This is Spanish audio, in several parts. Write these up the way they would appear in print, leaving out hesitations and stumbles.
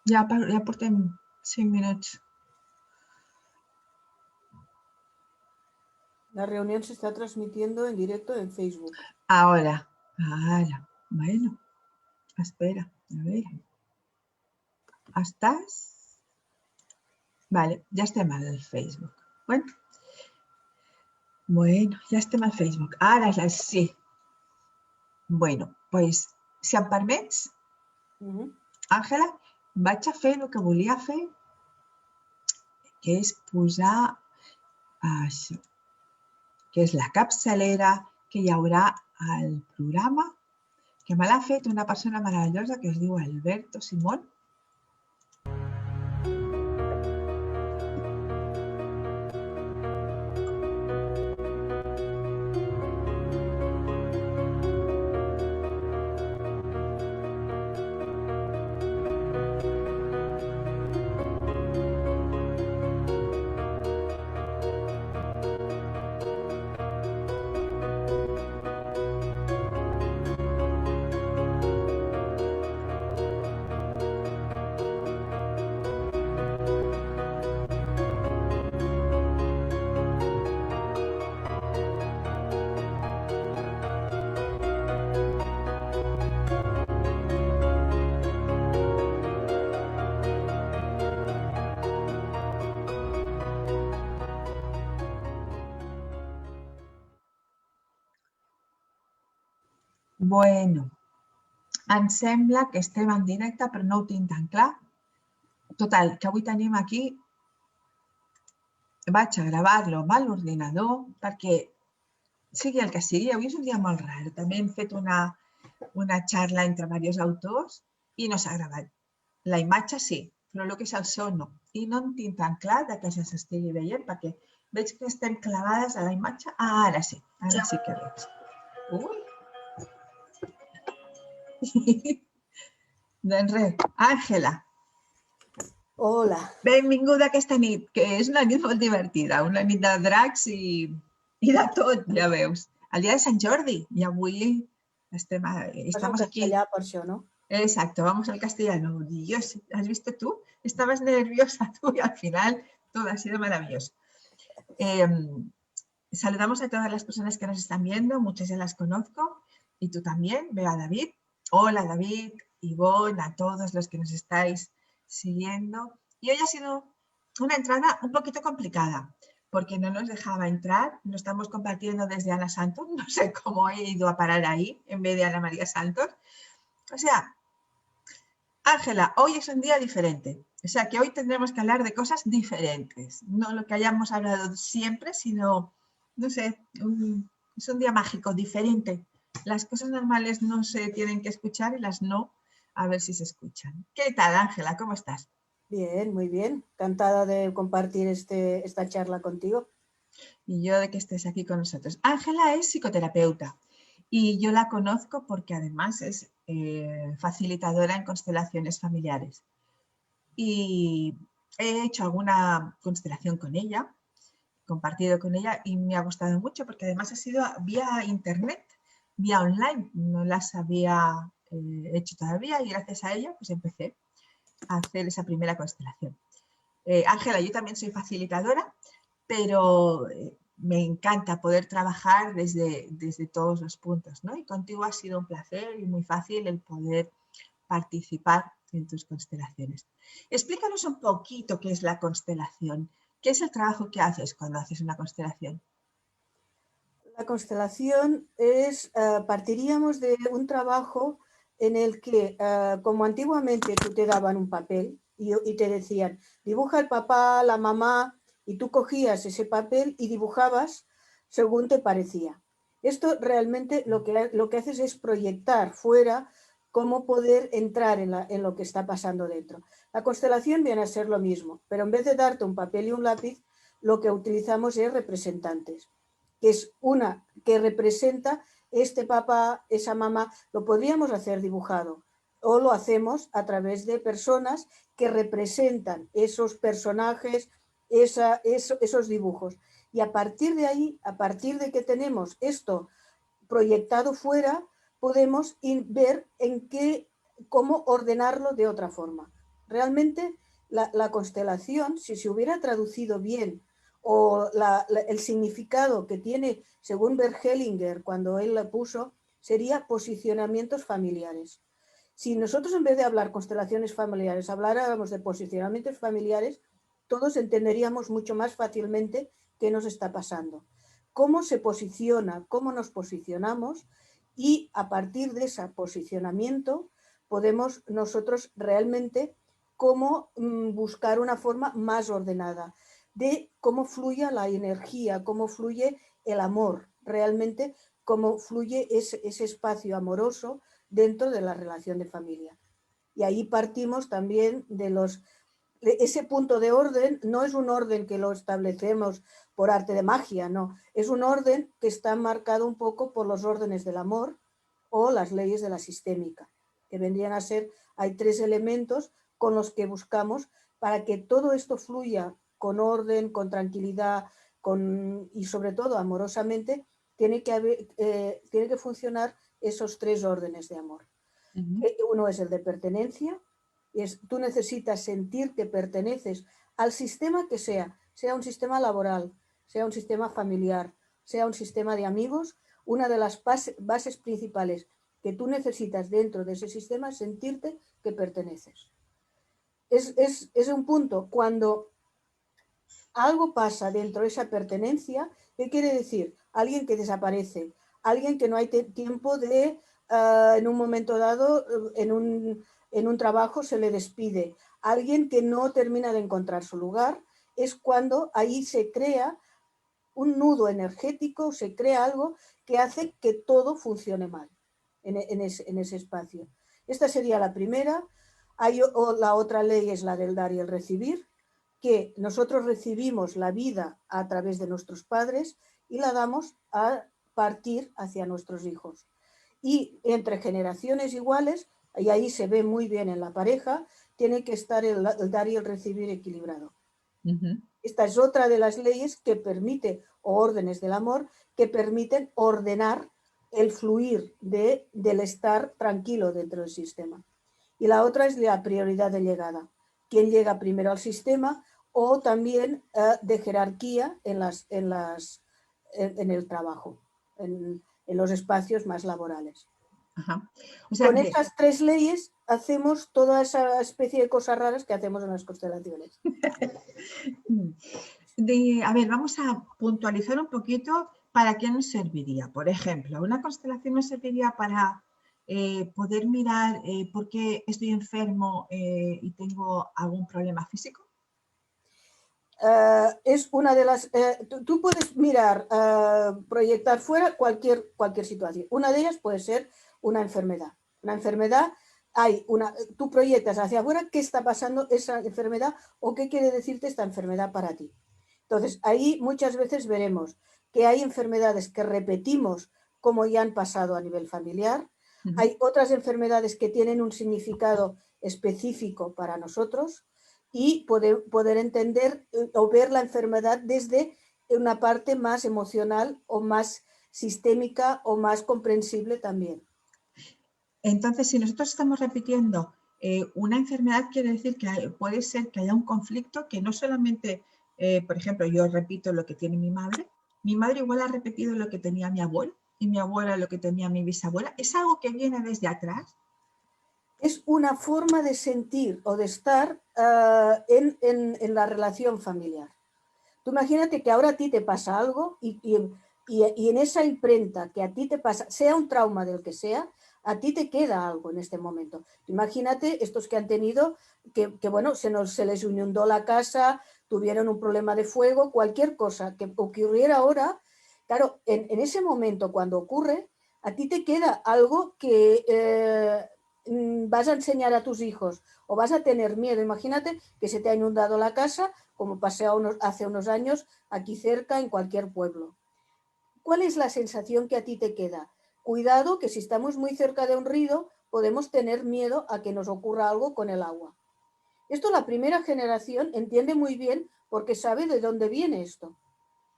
Ja portem 5 minuts. La reunión se está transmitiendo en directo en Facebook. Ahora. Bueno, espera, a ver. ¿Estàs? Vale, ja estem al Facebook. Bueno, ja estem al Facebook. Ara sí. Bueno, doncs, si em permets, Àngela, vaig a fer el que volia fer, que és posar això, que és la capçalera que hi haurà al programa, que me l'ha fet una persona meravellosa que es diu Alberto Simón. Bueno, em sembla que estem en directe, però no ho tinc tan clar. Total, que avui tenim aquí, vaig a gravar-lo amb l'ordinador perquè sigui el que sigui, avui és un dia molt rar. També hem fet una xarra entre diversos autors i no s'ha gravat. La imatge sí, però el que és el so no. I no en tinc tan clar que ja s'estigui veient perquè veig que estem clavades a la imatge. Ara sí que veig. Ui! Doncs res, Àngela. Hola. Benvinguda aquesta nit, que és una nit molt divertida, una nit de dracs i de tot, ja veus. El dia de Sant Jordi i avui estamos aquí. Por això, ¿no? Exacto, vamos al castellano. Dios, ¿has visto tú? Estabas nerviosa tú y al final todo ha sido maravilloso. Saludamos a todas las personas que nos están viendo, muchas ya las conozco y tú también. Veo a David. Hola David, Ivonne, a todos los que nos estáis siguiendo. Y hoy ha sido una entrada un poquito complicada porque no nos dejaba entrar. Lo estamos compartiendo desde Ana Santos. No sé cómo he ido a parar ahí en vez de Ana María Santos. O sea, Ángela, hoy es un día diferente. O sea, que hoy tendremos que hablar de cosas diferentes. No lo que hayamos hablado siempre, sino, no sé, es un día mágico, diferente. Las cosas normales no se tienen que escuchar y las no, a ver si se escuchan. ¿Qué tal, Ángela? ¿Cómo estás? Bien, muy bien. Encantada de compartir esta charla contigo. Y yo de que estés aquí con nosotros. Ángela es psicoterapeuta y yo la conozco porque además es facilitadora en constelaciones familiares. Y he hecho alguna constelación con ella, compartido con ella y me ha gustado mucho porque además ha sido vía internet, vía online. No las había hecho todavía y gracias a ella pues empecé a hacer esa primera constelación. Ángela, yo también soy facilitadora, pero me encanta poder trabajar desde todos los puntos, ¿no? Y contigo ha sido un placer y muy fácil el poder participar en tus constelaciones. Explícanos un poquito qué es la constelación. ¿Qué es el trabajo que haces cuando haces una constelación? La constelación es, partiríamos de un trabajo en el que, como antiguamente tú te daban un papel y te decían, dibuja el papá, la mamá, y tú cogías ese papel y dibujabas según te parecía. Esto realmente lo que haces es proyectar fuera cómo poder entrar en lo que está pasando dentro. La constelación viene a ser lo mismo, pero en vez de darte un papel y un lápiz, lo que utilizamos es representantes, que es una que representa este papá, esa mamá. Lo podríamos hacer dibujado o lo hacemos a través de personas que representan esos personajes, esos dibujos. Y a partir de ahí, a partir de que tenemos esto proyectado fuera, podemos ver cómo ordenarlo de otra forma. Realmente la constelación, si se hubiera traducido bien, o el significado que tiene, según Bert Hellinger, cuando él la puso, sería posicionamientos familiares. Si nosotros, en vez de hablar constelaciones familiares, habláramos de posicionamientos familiares, todos entenderíamos mucho más fácilmente qué nos está pasando, cómo se posiciona, cómo nos posicionamos, y a partir de ese posicionamiento podemos nosotros realmente cómo buscar una forma más ordenada de cómo fluye la energía, cómo fluye el amor, realmente cómo fluye ese espacio amoroso dentro de la relación de familia. Y ahí partimos también de ese punto de orden. No es un orden que lo establecemos por arte de magia, no, es un orden que está marcado un poco por los órdenes del amor o las leyes de la sistémica, que vendrían a ser, hay 3 elementos con los que buscamos para que todo esto fluya con orden, con tranquilidad, y sobre todo amorosamente. Tiene que funcionar esos 3 órdenes de amor. Uno es el de pertenencia, tú necesitas sentir que perteneces al sistema que sea un sistema laboral, sea un sistema familiar, sea un sistema de amigos. Una de las bases principales que tú necesitas dentro de ese sistema es sentirte que perteneces. Es un punto cuando algo pasa dentro de esa pertenencia. ¿Qué quiere decir? Alguien que desaparece, alguien que no hay tiempo de, en un momento dado, en un trabajo se le despide, alguien que no termina de encontrar su lugar. Es cuando ahí se crea un nudo energético, se crea algo que hace que todo funcione mal en ese espacio. Esta sería la primera. La otra ley es la del dar y el recibir, que nosotros recibimos la vida a través de nuestros padres y la damos a partir hacia nuestros hijos. Y entre generaciones iguales, y ahí se ve muy bien en la pareja, tiene que estar el dar y el recibir equilibrado. Esta es otra de las leyes que permite, o órdenes del amor, que permiten ordenar el fluir del estar tranquilo dentro del sistema. Y la otra es la prioridad de llegada. ¿Quién llega primero al sistema? O también de jerarquía en el trabajo, en los espacios más laborales. Ajá. O sea Con que... estas 3 leyes hacemos toda esa especie de cosas raras que hacemos en las constelaciones. A ver, vamos a puntualizar un poquito para qué nos serviría. Por ejemplo, una constelación nos serviría para poder mirar por qué estoy enfermo y tengo algún problema físico. Es una de las... tú puedes mirar, proyectar fuera cualquier situación. Una de ellas puede ser una enfermedad. Una enfermedad, tú proyectas hacia afuera qué está pasando esa enfermedad o qué quiere decirte esta enfermedad para ti. Entonces, ahí muchas veces veremos que hay enfermedades que repetimos como ya han pasado a nivel familiar. Hay otras enfermedades que tienen un significado específico para nosotros, y poder entender o ver la enfermedad desde una parte más emocional o más sistémica o más comprensible también. Entonces, si nosotros estamos repitiendo una enfermedad, quiere decir que puede ser que haya un conflicto que no solamente, por ejemplo, yo repito lo que tiene mi madre igual ha repetido lo que tenía mi abuelo y mi abuela lo que tenía mi bisabuela. ¿Es algo que viene desde atrás? Es una forma de sentir o de estar en la relación familiar. Tú imagínate que ahora a ti te pasa algo y en esa imprenta que a ti te pasa, sea un trauma del que sea, a ti te queda algo en este momento. Imagínate estos que han tenido, que bueno, se les inundó la casa, tuvieron un problema de fuego, cualquier cosa que ocurriera ahora. Claro, en ese momento cuando ocurre, a ti te queda algo que vas a enseñar a tus hijos o vas a tener miedo. Imagínate que se te ha inundado la casa, como pasé hace unos años aquí cerca, en cualquier pueblo. ¿Cuál es la sensación que a ti te queda? Cuidado, que si estamos muy cerca de un río, podemos tener miedo a que nos ocurra algo con el agua. Esto la primera generación entiende muy bien porque sabe de dónde viene esto.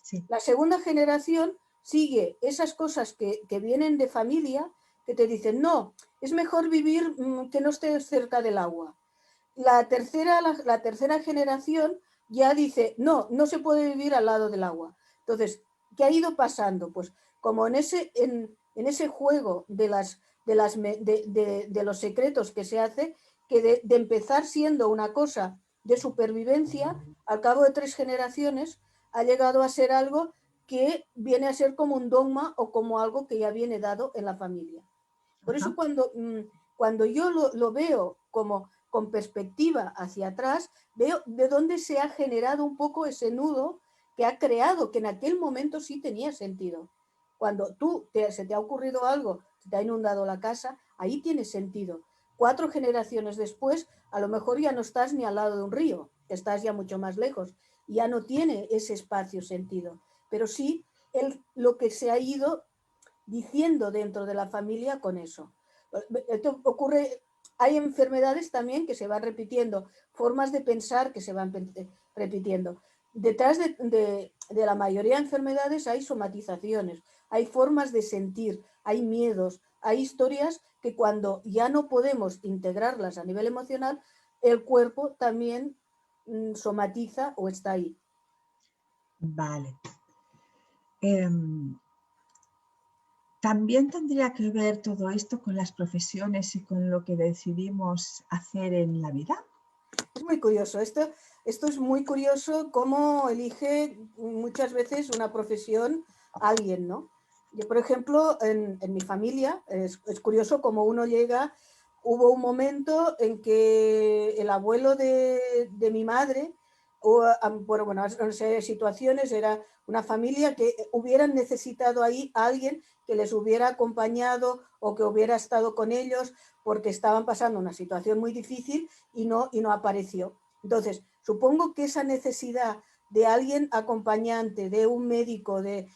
Sí. La segunda generación sigue esas cosas que vienen de familia, que te dicen, no, es mejor vivir que no estés cerca del agua. La tercera generación ya dice, no, no se puede vivir al lado del agua. Entonces, ¿qué ha ido pasando? Pues como en ese juego de los secretos que se hace, que de empezar siendo una cosa de supervivencia, al cabo de 3 generaciones ha llegado a ser algo que viene a ser como un dogma o como algo que ya viene dado en la familia. Por eso Ajá. cuando yo lo veo como con perspectiva hacia atrás, veo de dónde se ha generado un poco ese nudo que ha creado, que en aquel momento sí tenía sentido. Cuando se te ha ocurrido algo, se te ha inundado la casa, ahí tiene sentido. 4 generaciones después, a lo mejor ya no estás ni al lado de un río, estás ya mucho más lejos, y ya no tiene ese espacio sentido. Pero sí lo que se ha ido diciendo dentro de la familia con eso. Esto ocurre, hay enfermedades también que se van repitiendo, formas de pensar que se van repitiendo. Detrás de la mayoría de enfermedades hay somatizaciones, hay formas de sentir, hay miedos, hay historias que cuando ya no podemos integrarlas a nivel emocional, el cuerpo también somatiza o está ahí. Vale. ¿También tendría que ver todo esto con las profesiones y con lo que decidimos hacer en la vida? Es muy curioso. Esto es muy curioso cómo elige muchas veces una profesión alguien, ¿no? Yo, por ejemplo, en mi familia, es curioso cómo uno llega. Hubo un momento en que el abuelo de mi madre, bueno, no sé, situaciones, era una familia que hubieran necesitado ahí a alguien que les hubiera acompañado o que hubiera estado con ellos porque estaban pasando una situación muy difícil y no apareció. Entonces, supongo que esa necesidad de alguien acompañante, de un médico, de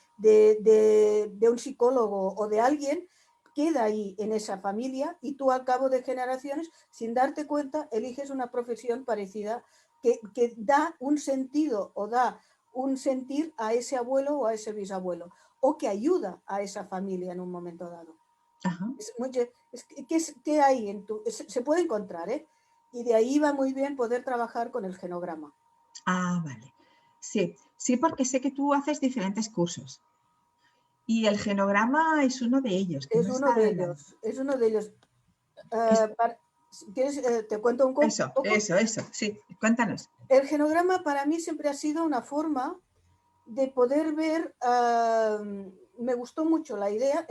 un psicólogo o de alguien, queda ahí en esa familia y tú al cabo de generaciones, sin darte cuenta, eliges una profesión parecida que da un sentido o da un sentir a ese abuelo o a ese bisabuelo o que ayuda a esa familia en un momento dado. Ajá. ¿Qué hay en se puede encontrar, ¿eh? Y de ahí va muy bien poder trabajar con el genograma. Ah, vale. Sí, sí, porque sé que tú haces diferentes cursos y el genograma es uno de ellos, que Es no uno está de en la... ellos, es uno de ellos. es- ¿Quieres, te cuento un poco? eso, sí, cuéntanos. El genograma para mí siempre ha sido una forma de poder ver, me gustó mucho la idea,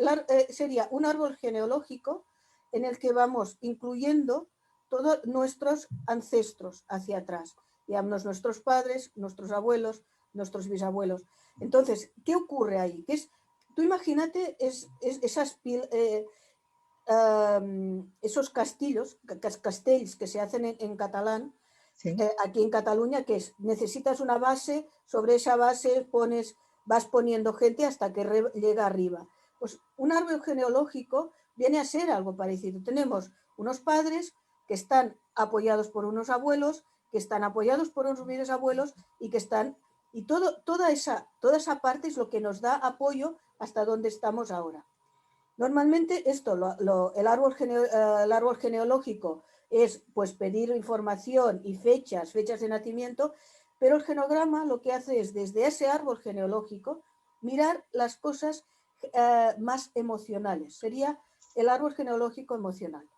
sería un árbol genealógico en el que vamos incluyendo todos nuestros ancestros hacia atrás, digamos, nuestros padres, nuestros abuelos, nuestros bisabuelos. Entonces, ¿qué ocurre ahí? Tú imagínate esos castillos, castells que se hacen en catalán, Sí, aquí en Cataluña, que es, necesitas una base, sobre esa base vas poniendo gente hasta que llega arriba. Pues un árbol genealógico viene a ser algo parecido. Tenemos unos padres que están apoyados por unos abuelos, que están apoyados por unos bisabuelos y que están... Y toda esa parte es lo que nos da apoyo hasta donde estamos ahora. Normalmente el árbol genealógico es pues pedir información y fechas de nacimiento, pero el genograma lo que hace es desde ese árbol genealógico mirar las cosas más emocionales. Sería el árbol genealógico emocional.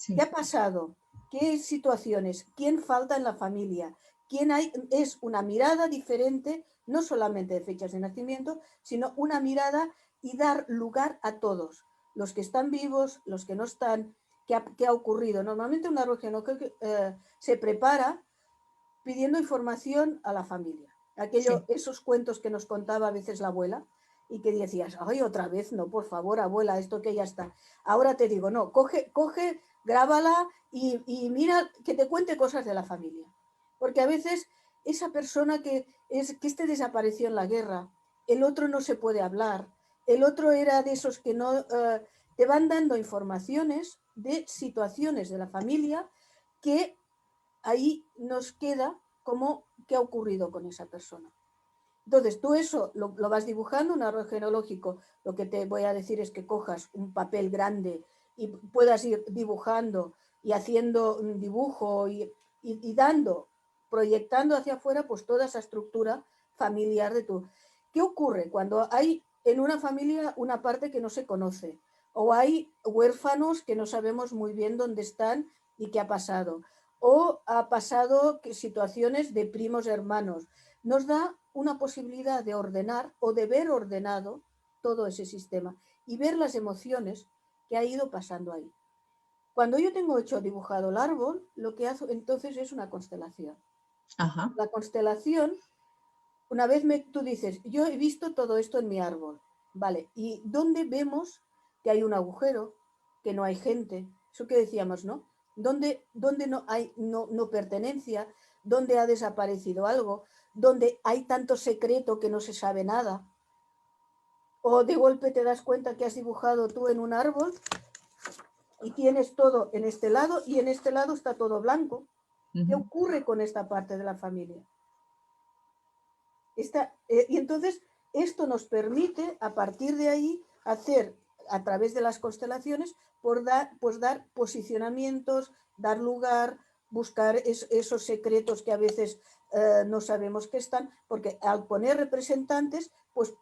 ¿Qué sí. ha pasado? ¿Qué situaciones? ¿Quién falta en la familia? ¿Quién hay? Es una mirada diferente, no solamente de fechas de nacimiento, sino una mirada y dar lugar a todos, los que están vivos, los que no están, qué ha ocurrido. Normalmente un árbol genealógico se prepara pidiendo información a la familia. Sí. Esos cuentos que nos contaba a veces la abuela y que decías, ay, otra vez, no, por favor, abuela, esto que ya está. Ahora te digo, no, coge, grábala y mira que te cuente cosas de la familia. Porque a veces esa persona que este desapareció en la guerra, el otro no se puede hablar, el otro era de esos que no... te van dando informaciones de situaciones de la familia que ahí nos queda como qué ha ocurrido con esa persona. Entonces, tú eso lo vas dibujando, un árbol genealógico. Lo que te voy a decir es que cojas un papel grande y puedas ir dibujando y haciendo un dibujo y dando, proyectando hacia afuera, pues toda esa estructura familiar de tu. ¿Qué ocurre cuando hay en una familia una parte que no se conoce? O hay huérfanos que no sabemos muy bien dónde están y qué ha pasado. O ha pasado situaciones de primos hermanos. Nos da una posibilidad de ordenar o de ver ordenado todo ese sistema y ver las emociones que ha ido pasando ahí. Cuando yo tengo hecho dibujado el árbol, lo que hago entonces es una constelación. Ajá. La constelación, una vez tú dices, yo he visto todo esto en mi árbol, ¿vale? ¿Y dónde vemos que hay un agujero, que no hay gente? Eso que decíamos, ¿no? ¿Dónde no hay no pertenencia? ¿Dónde ha desaparecido algo? ¿Dónde hay tanto secreto que no se sabe nada? O de golpe te das cuenta que has dibujado tú en un árbol y tienes todo en este lado y en este lado está todo blanco. ¿Qué ocurre con esta parte de la familia? Y entonces esto nos permite a partir de ahí hacer a través de las constelaciones pues dar posicionamientos, dar lugar, buscar esos secretos que a veces no sabemos que están, porque al poner representantes, pues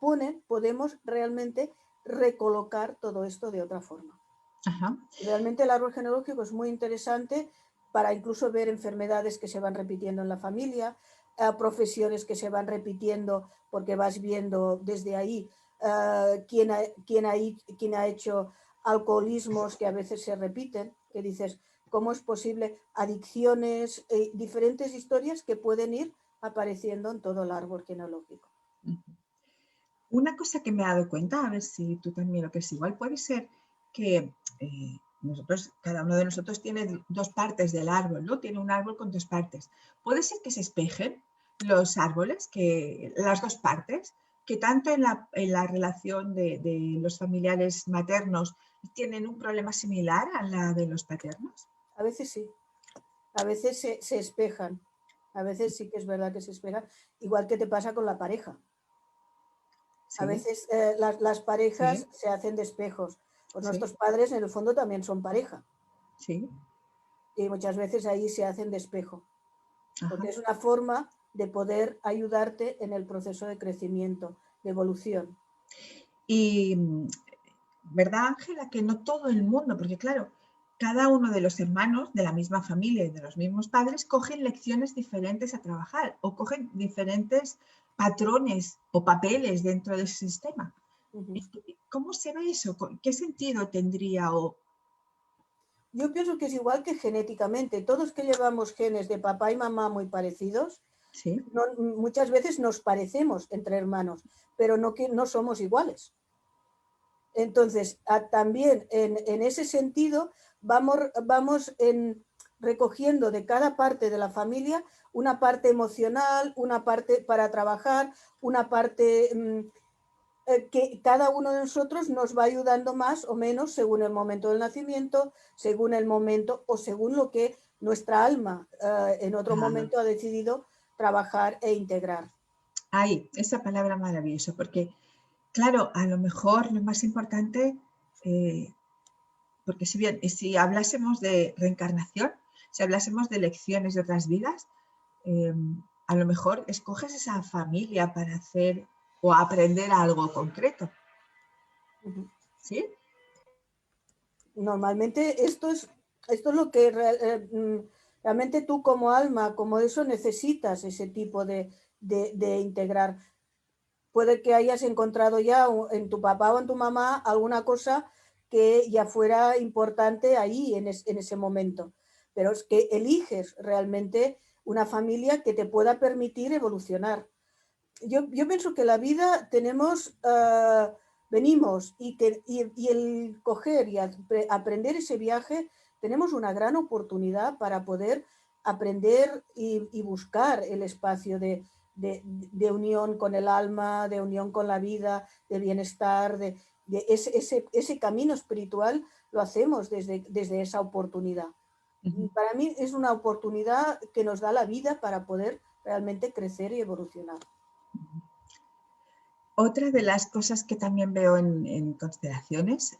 podemos realmente recolocar todo esto de otra forma. Ajá. Realmente el árbol genealógico es muy interesante para incluso ver enfermedades que se van repitiendo en la familia, profesiones que se van repitiendo porque vas viendo desde ahí quién ha hecho alcoholismos que a veces se repiten, que dices, ¿cómo es posible? Adicciones, diferentes historias que pueden ir apareciendo en todo el árbol genealógico. Una cosa que me he dado cuenta, a ver si tú también lo que es igual, puede ser que cada uno de nosotros tiene dos partes del árbol, ¿no? Tiene un árbol con dos partes. Puede ser que se espejen los árboles, las dos partes, que tanto en la relación de los familiares maternos tienen un problema similar a la de los paternos. A veces sí, a veces se espejan, a veces sí que es verdad que se espejan, igual que te pasa con la pareja. A Sí, veces las parejas sí, se hacen de espejos. Pues sí, nuestros padres en el fondo también son pareja. sí. Y muchas veces ahí se hacen de espejo. Ajá. Porque es una forma de poder ayudarte en el proceso de crecimiento, de evolución. Y, ¿verdad, Ángela? Que no todo el mundo, porque claro, cada uno de los hermanos de la misma familia y de los mismos padres cogen lecciones diferentes a trabajar o cogen diferentes patrones o papeles dentro del sistema. ¿Cómo se ve eso? ¿Qué sentido tendría? Yo pienso que es igual que genéticamente. Todos que llevamos genes de papá y mamá muy parecidos, Sí, muchas veces nos parecemos entre hermanos, pero no somos iguales. Entonces, también en ese sentido, vamos recogiendo de cada parte de la familia una parte emocional, una parte para trabajar, una parte que cada uno de nosotros nos va ayudando más o menos según el momento del nacimiento, según el momento o según lo que nuestra alma en otro momento ha decidido trabajar e integrar. ahí, esa palabra maravillosa, porque claro, a lo mejor lo más importante, porque si hablásemos de reencarnación, si hablásemos de lecciones de otras vidas, eh, a lo mejor escoges esa familia para hacer o aprender algo concreto. ¿Sí? Normalmente esto es lo que realmente tú como alma, como eso, necesitas ese tipo de integrar. Puede que hayas encontrado ya en tu papá o en tu mamá alguna cosa que ya fuera importante ahí en ese momento. Pero es que eliges realmente una familia que te pueda permitir evolucionar. Yo pienso que la vida venimos y el coger y aprender ese viaje, tenemos una gran oportunidad para poder aprender y buscar el espacio de unión con el alma, de unión con la vida, de bienestar, ese camino espiritual lo hacemos desde esa oportunidad. Para mí es una oportunidad que nos da la vida para poder realmente crecer y evolucionar. Otra de las cosas que también veo en constelaciones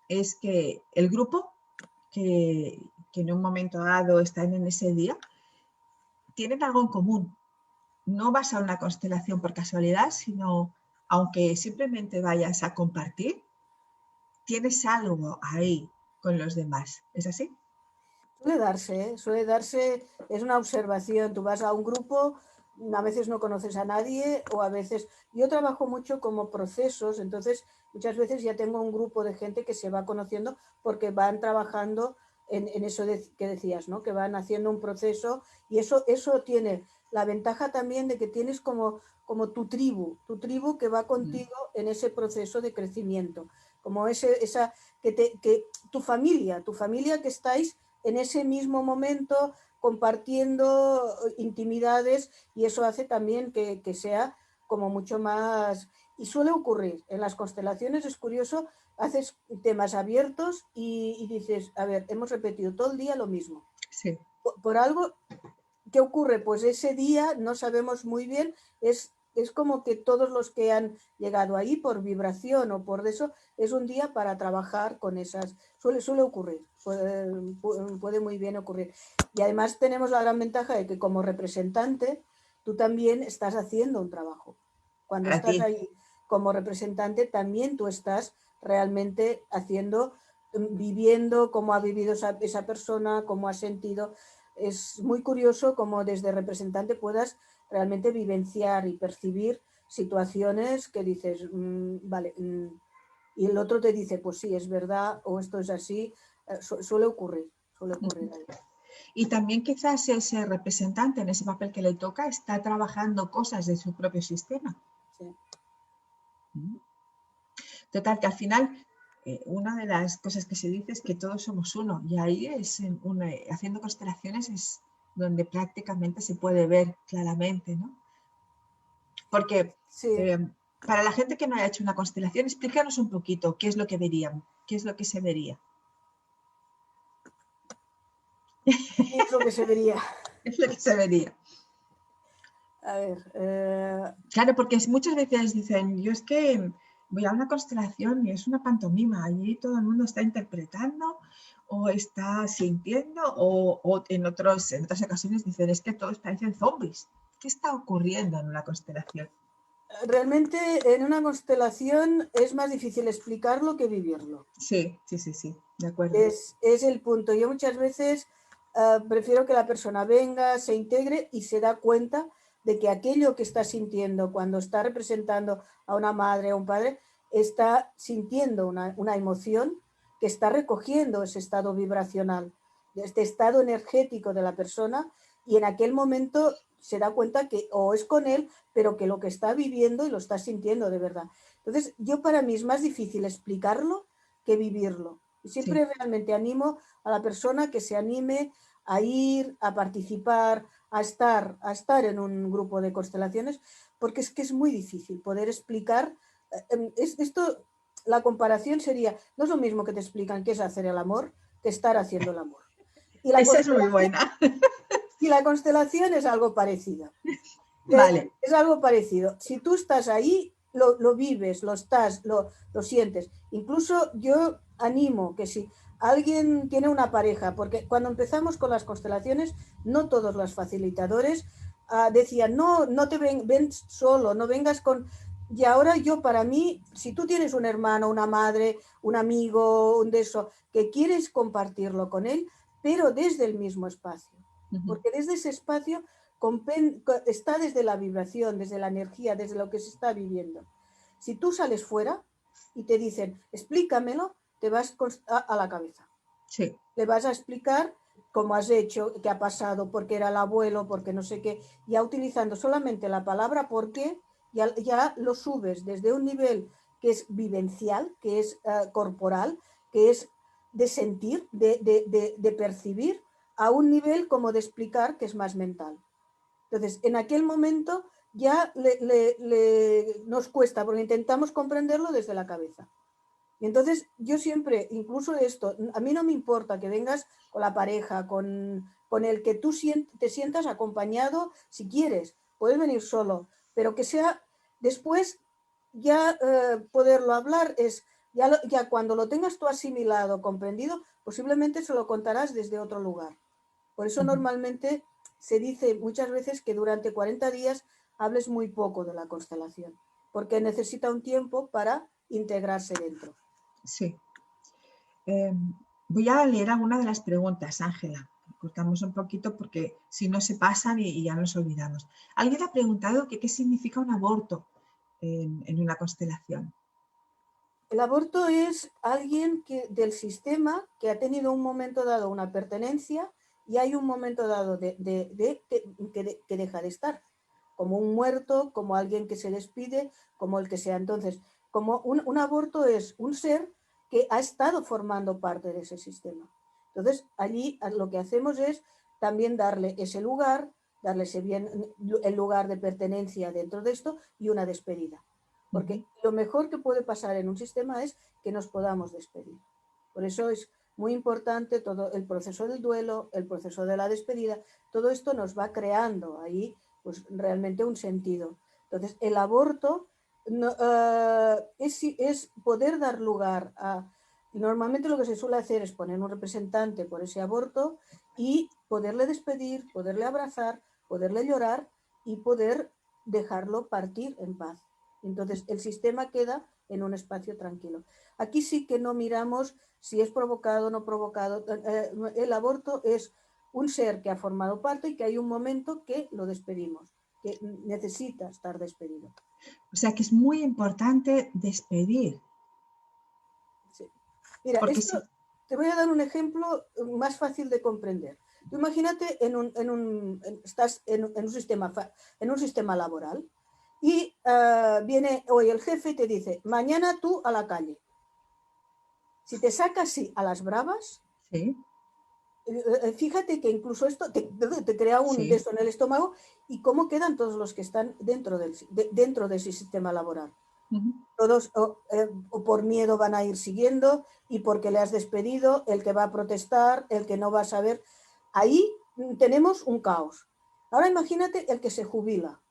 es que el grupo que en un momento dado están en ese día tienen algo en común. No vas a una constelación por casualidad, sino aunque simplemente vayas a compartir, tienes algo ahí con los demás. ¿Es así? Suele darse, es una observación, tú vas a un grupo, a veces no conoces a nadie o a veces, yo trabajo mucho como procesos, entonces muchas veces ya tengo un grupo de gente que se va conociendo porque van trabajando en eso que decías, ¿no? Que van haciendo un proceso y eso tiene la ventaja también de que tienes como tu tribu que va contigo en ese proceso de crecimiento, como esa, que tu familia que estáis en ese mismo momento compartiendo intimidades y eso hace también que sea como mucho más... Y suele ocurrir en las constelaciones, es curioso, haces temas abiertos y dices, a ver, hemos repetido todo el día lo mismo. Sí. Por algo, ¿qué ocurre? Pues ese día no sabemos muy bien, es como que todos los que han llegado ahí por vibración o por eso, es un día para trabajar con esas, suele ocurrir, puede muy bien ocurrir. Y además tenemos la gran ventaja de que como representante, tú también estás haciendo un trabajo. Cuando Para estás ti. ahí como representante, también tú estás realmente haciendo, viviendo cómo ha vivido esa persona, cómo ha sentido. Es muy curioso cómo desde representante puedas realmente vivenciar y percibir situaciones que dices, vale, y el otro te dice, pues sí, es verdad, o esto es así, suele ocurrir, suele ocurrir ahí. Y también quizás ese representante en ese papel que le toca está trabajando cosas de su propio sistema. Sí. Total, que al final una de las cosas que se dice es que todos somos uno y ahí es haciendo constelaciones es donde prácticamente se puede ver claramente, ¿no? Porque Sí. para la gente que no haya hecho una constelación, explícanos un poquito qué es lo que verían, qué es lo que se vería. ¿Qué es lo que se vería? ¿Qué es lo que se vería? A ver, Claro, porque muchas veces dicen, yo es que voy a una constelación y es una pantomima, allí todo el mundo está interpretando o está sintiendo o en otras ocasiones dicen, es que todos parecen zombies. ¿Qué está ocurriendo en una constelación? realmente en una constelación es más difícil explicarlo que vivirlo. Sí, sí, sí, sí, de acuerdo. Es el punto. Yo muchas veces prefiero que la persona venga, se integre y se da cuenta de que aquello que está sintiendo cuando está representando a una madre o un padre, está sintiendo una emoción que está recogiendo ese estado vibracional, este estado energético de la persona y en aquel momento se da cuenta que o es con él, pero que lo que está viviendo y lo está sintiendo de verdad. Entonces, yo para mí es más difícil explicarlo que vivirlo. Y Sí. siempre realmente animo a la persona que se anime a ir, a participar, a estar en un grupo de constelaciones, porque es que es muy difícil poder explicar. Esto, la comparación sería, no es lo mismo que te explican qué es hacer el amor que estar haciendo el amor. Y la Esa es muy constelación, buena. y la constelación es algo parecido. Vale. Es algo parecido. Si tú estás ahí, lo vives, lo sientes. Incluso yo animo que si alguien tiene una pareja, porque cuando empezamos con las constelaciones, no todos los facilitadores decían, no, no ven solo, no vengas con... Y ahora yo, para mí, si tú tienes un hermano, una madre, un amigo, un de eso, que quieres compartirlo con él, pero desde el mismo espacio. Porque desde ese espacio está desde la vibración, desde la energía, desde lo que se está viviendo. Si tú sales fuera y te dicen, explícamelo, te vas a la cabeza. Sí. Le vas a explicar cómo has hecho, qué ha pasado, por qué era el abuelo, por qué no sé qué, ya utilizando solamente la palabra por qué, ya lo subes desde un nivel que es vivencial, que es corporal, que es de sentir, de percibir, a un nivel como de explicar, que es más mental. Entonces, en aquel momento ya nos cuesta, porque intentamos comprenderlo desde la cabeza. Y entonces yo siempre, incluso esto, a mí no me importa que vengas con la pareja, con el que tú te sientas acompañado, si quieres, puedes venir solo, pero que sea Después, ya poderlo hablar es, ya cuando lo tengas tú asimilado, comprendido, posiblemente se lo contarás desde otro lugar. Por eso normalmente se dice muchas veces que durante 40 días hables muy poco de la constelación, porque necesita un tiempo para integrarse dentro. Sí. Voy a leer alguna de las preguntas, Ángela. Cortamos un poquito porque si no se pasan y ya nos olvidamos. Alguien ha preguntado que qué significa un aborto en una constelación. El aborto es alguien del sistema que ha tenido un momento dado una pertenencia y hay un momento dado que deja de estar, como un muerto, como alguien que se despide, como el que sea. Entonces, como un aborto es un ser que ha estado formando parte de ese sistema. Entonces, allí lo que hacemos es también darle ese lugar, darle el lugar de pertenencia dentro de esto y una despedida. Porque lo mejor que puede pasar en un sistema es que nos podamos despedir. Por eso es muy importante todo el proceso del duelo, el proceso de la despedida, todo esto nos va creando ahí pues realmente un sentido. Entonces, el aborto no, es poder dar lugar a... Normalmente lo que se suele hacer es poner un representante por ese aborto y poderle despedir, poderle abrazar, poderle llorar y poder dejarlo partir en paz. Entonces, el sistema queda en un espacio tranquilo. Aquí sí que no miramos si es provocado o no provocado. El aborto es un ser que ha formado parte y que hay un momento que lo despedimos, que necesita estar despedido. O sea que es muy importante despedir. Sí. Mira, Porque esto si... te voy a dar un ejemplo más fácil de comprender. Tú imagínate estás en un sistema laboral y viene hoy el jefe y te dice, mañana tú a la calle. Si te saca así a las bravas, Sí, fíjate que incluso esto te crea un sí. beso en el estómago y cómo quedan todos los que están dentro de ese sistema laboral. Todos o por miedo van a ir siguiendo y porque le has despedido, el que va a protestar, el que no va a saber. Ahí tenemos un caos. Ahora imagínate el que se jubila.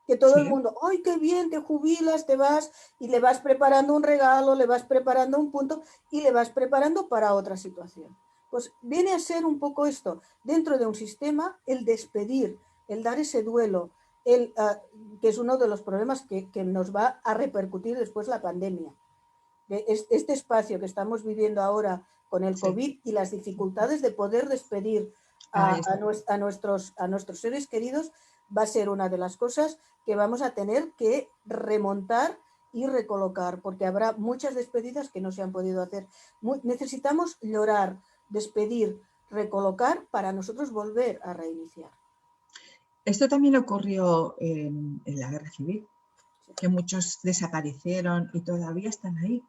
Que todo el Sí. mundo, ¡ay, qué bien! Te jubilas, te vas y le vas preparando un regalo, le vas preparando un punto y le vas preparando para otra situación. Pues viene a ser un poco esto, dentro de un sistema, el despedir, el dar ese duelo, que es uno de los problemas que nos va a repercutir después la pandemia. Este espacio que estamos viviendo ahora con el Sí. COVID y las dificultades de poder despedir a nuestros seres queridos va a ser una de las cosas que vamos a tener que remontar y recolocar, porque habrá muchas despedidas que no se han podido hacer. Necesitamos llorar, despedir, recolocar para nosotros volver a reiniciar. Esto también ocurrió en la Guerra Civil, que muchos desaparecieron y todavía están ahí,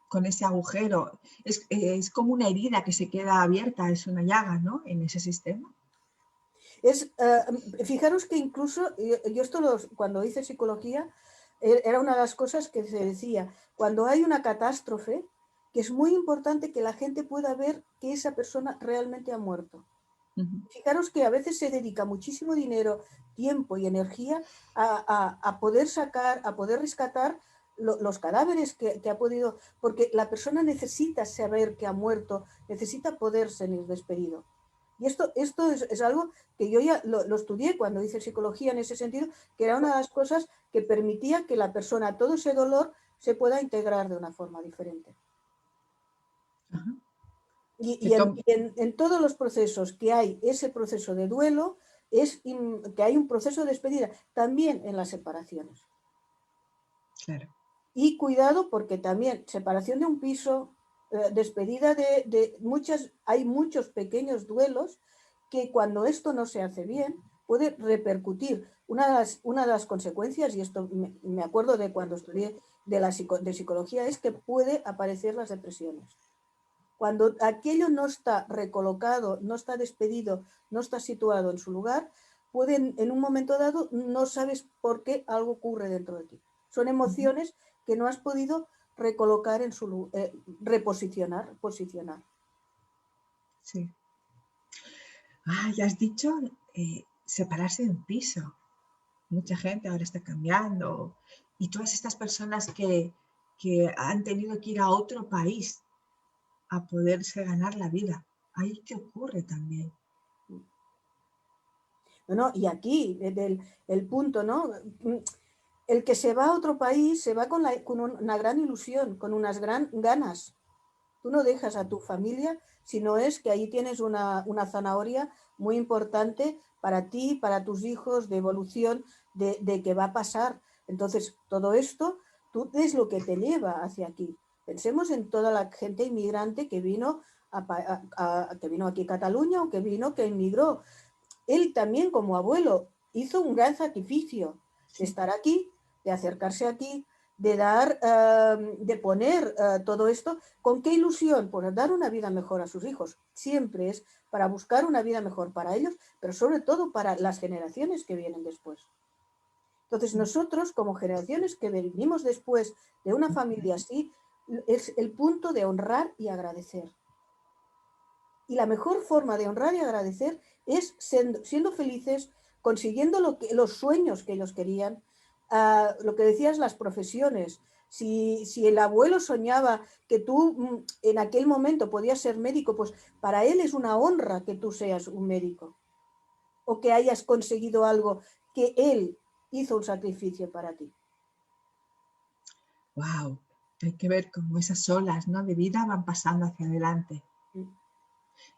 con ese agujero. Es como una herida que se queda abierta, es una llaga, ¿no? En ese sistema. Fijaros que incluso, yo cuando hice psicología, era una de las cosas que se decía, cuando hay una catástrofe, que es muy importante que la gente pueda ver que esa persona realmente ha muerto. Fijaros que a veces se dedica muchísimo dinero, tiempo y energía a poder sacar, a poder rescatar los cadáveres que ha podido, porque la persona necesita saber que ha muerto, necesita poder ser despedido. Y esto es algo que yo ya lo estudié cuando hice psicología en ese sentido, que era una de las cosas que permitía que la persona, todo ese dolor, se pueda integrar de una forma diferente. Ajá. En todos los procesos que hay ese proceso de duelo, que hay un proceso de despedida, también en las separaciones. Claro. Y cuidado porque también separación de un piso, despedida hay muchos pequeños duelos que cuando esto no se hace bien puede repercutir. Una de las consecuencias, y esto me acuerdo de cuando estudié de psicología, es que puede aparecer las depresiones. Cuando aquello no está recolocado, no está despedido, no está situado en su lugar, en un momento dado no sabes por qué algo ocurre dentro de ti. Son emociones que no has podido recolocar en su posicionar. Sí. Ah, ya has dicho separarse de un piso. mucha gente ahora está cambiando. Y todas estas personas que han tenido que ir a otro país a poderse ganar la vida. Ahí qué ocurre también. No, y aquí, el punto, ¿no? El que se va a otro país se va con una gran ilusión, con unas gran ganas. Tú no dejas a tu familia, sino es que ahí tienes una zanahoria muy importante para ti, para tus hijos, de evolución, de que va a pasar. Entonces, todo esto, tú es lo que te lleva hacia aquí. Pensemos en toda la gente inmigrante que vino, que vino aquí a Cataluña o que emigró. Él también como abuelo hizo un gran sacrificio de estar aquí, de acercarse aquí, de dar, de poner todo esto. ¿Con qué ilusión? Por dar una vida mejor a sus hijos. Siempre es para buscar una vida mejor para ellos, pero sobre todo para las generaciones que vienen después. Entonces nosotros, como generaciones que venimos después de una familia así, es el punto de honrar y agradecer. Y la mejor forma de honrar y agradecer es siendo felices, consiguiendo los sueños que ellos querían. Lo que decías, las profesiones. Si el abuelo soñaba que tú en aquel momento podías ser médico, pues para él es una honra que tú seas un médico o que hayas conseguido algo que él hizo un sacrificio para ti. ¡Wow! Hay que ver cómo esas olas, ¿no?, de vida van pasando hacia adelante.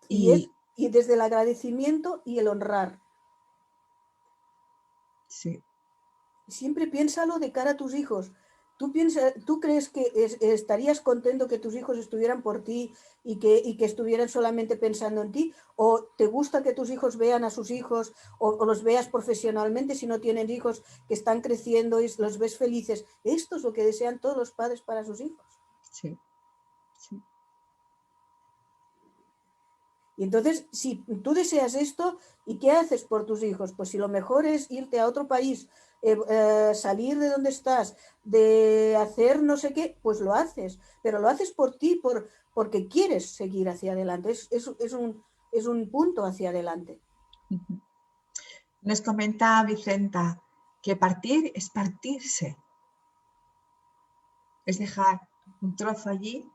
Y desde el agradecimiento y el honrar. Sí. Siempre piénsalo de cara a tus hijos. ¿Tú crees que estarías contento que tus hijos estuvieran por ti y que estuvieran solamente pensando en ti? ¿O te gusta que tus hijos vean a sus hijos o los veas profesionalmente si no tienen hijos que están creciendo y los ves felices? Esto es lo que desean todos los padres para sus hijos. Sí, sí. Y entonces, si tú deseas esto, ¿y qué haces por tus hijos? Pues si lo mejor es irte a otro país, salir de donde estás, de hacer no sé qué, pues lo haces. Pero lo haces por ti, porque quieres seguir hacia adelante. Es un punto hacia adelante. Nos comenta Vicenta que partir es partirse. Es dejar un trozo allí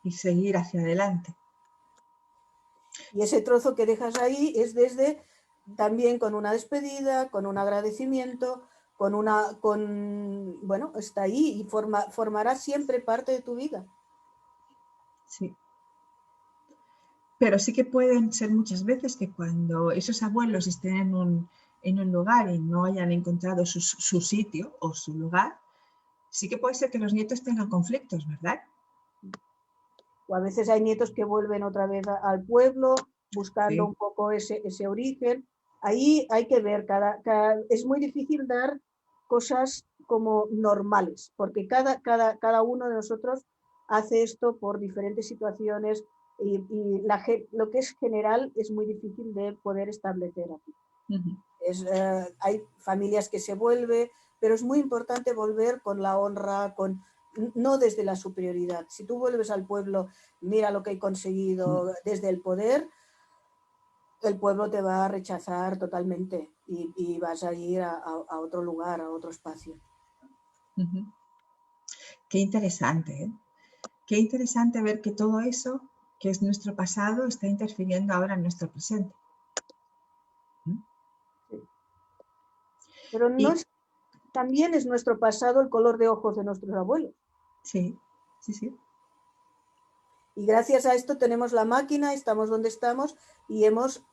y seguir hacia adelante. Y ese trozo que dejas ahí es también con una despedida, con un agradecimiento, bueno, está ahí y formará siempre parte de tu vida. Sí. Pero sí que pueden ser muchas veces que cuando esos abuelos estén en un lugar y no hayan encontrado su sitio o su lugar, sí que puede ser que los nietos tengan conflictos, ¿verdad? O a veces hay nietos que vuelven otra vez al pueblo buscando Sí. un poco ese origen. Ahí hay que ver, es muy difícil dar cosas como normales, porque cada uno de nosotros hace esto por diferentes situaciones y lo que es general es muy difícil de poder establecer aquí. Hay familias que se vuelven, pero es muy importante volver con la honra, no desde la superioridad. Si tú vuelves al pueblo, mira lo que he conseguido desde el poder, el pueblo te va a rechazar totalmente y vas a ir a otro lugar, a otro espacio. Qué interesante, ¿eh? Qué interesante ver que todo eso, que es nuestro pasado, está interfiriendo ahora en nuestro presente. Sí. Pero también es nuestro pasado el color de ojos de nuestros abuelos. Sí, sí, sí. Y gracias a esto tenemos la máquina, estamos donde estamos y hemos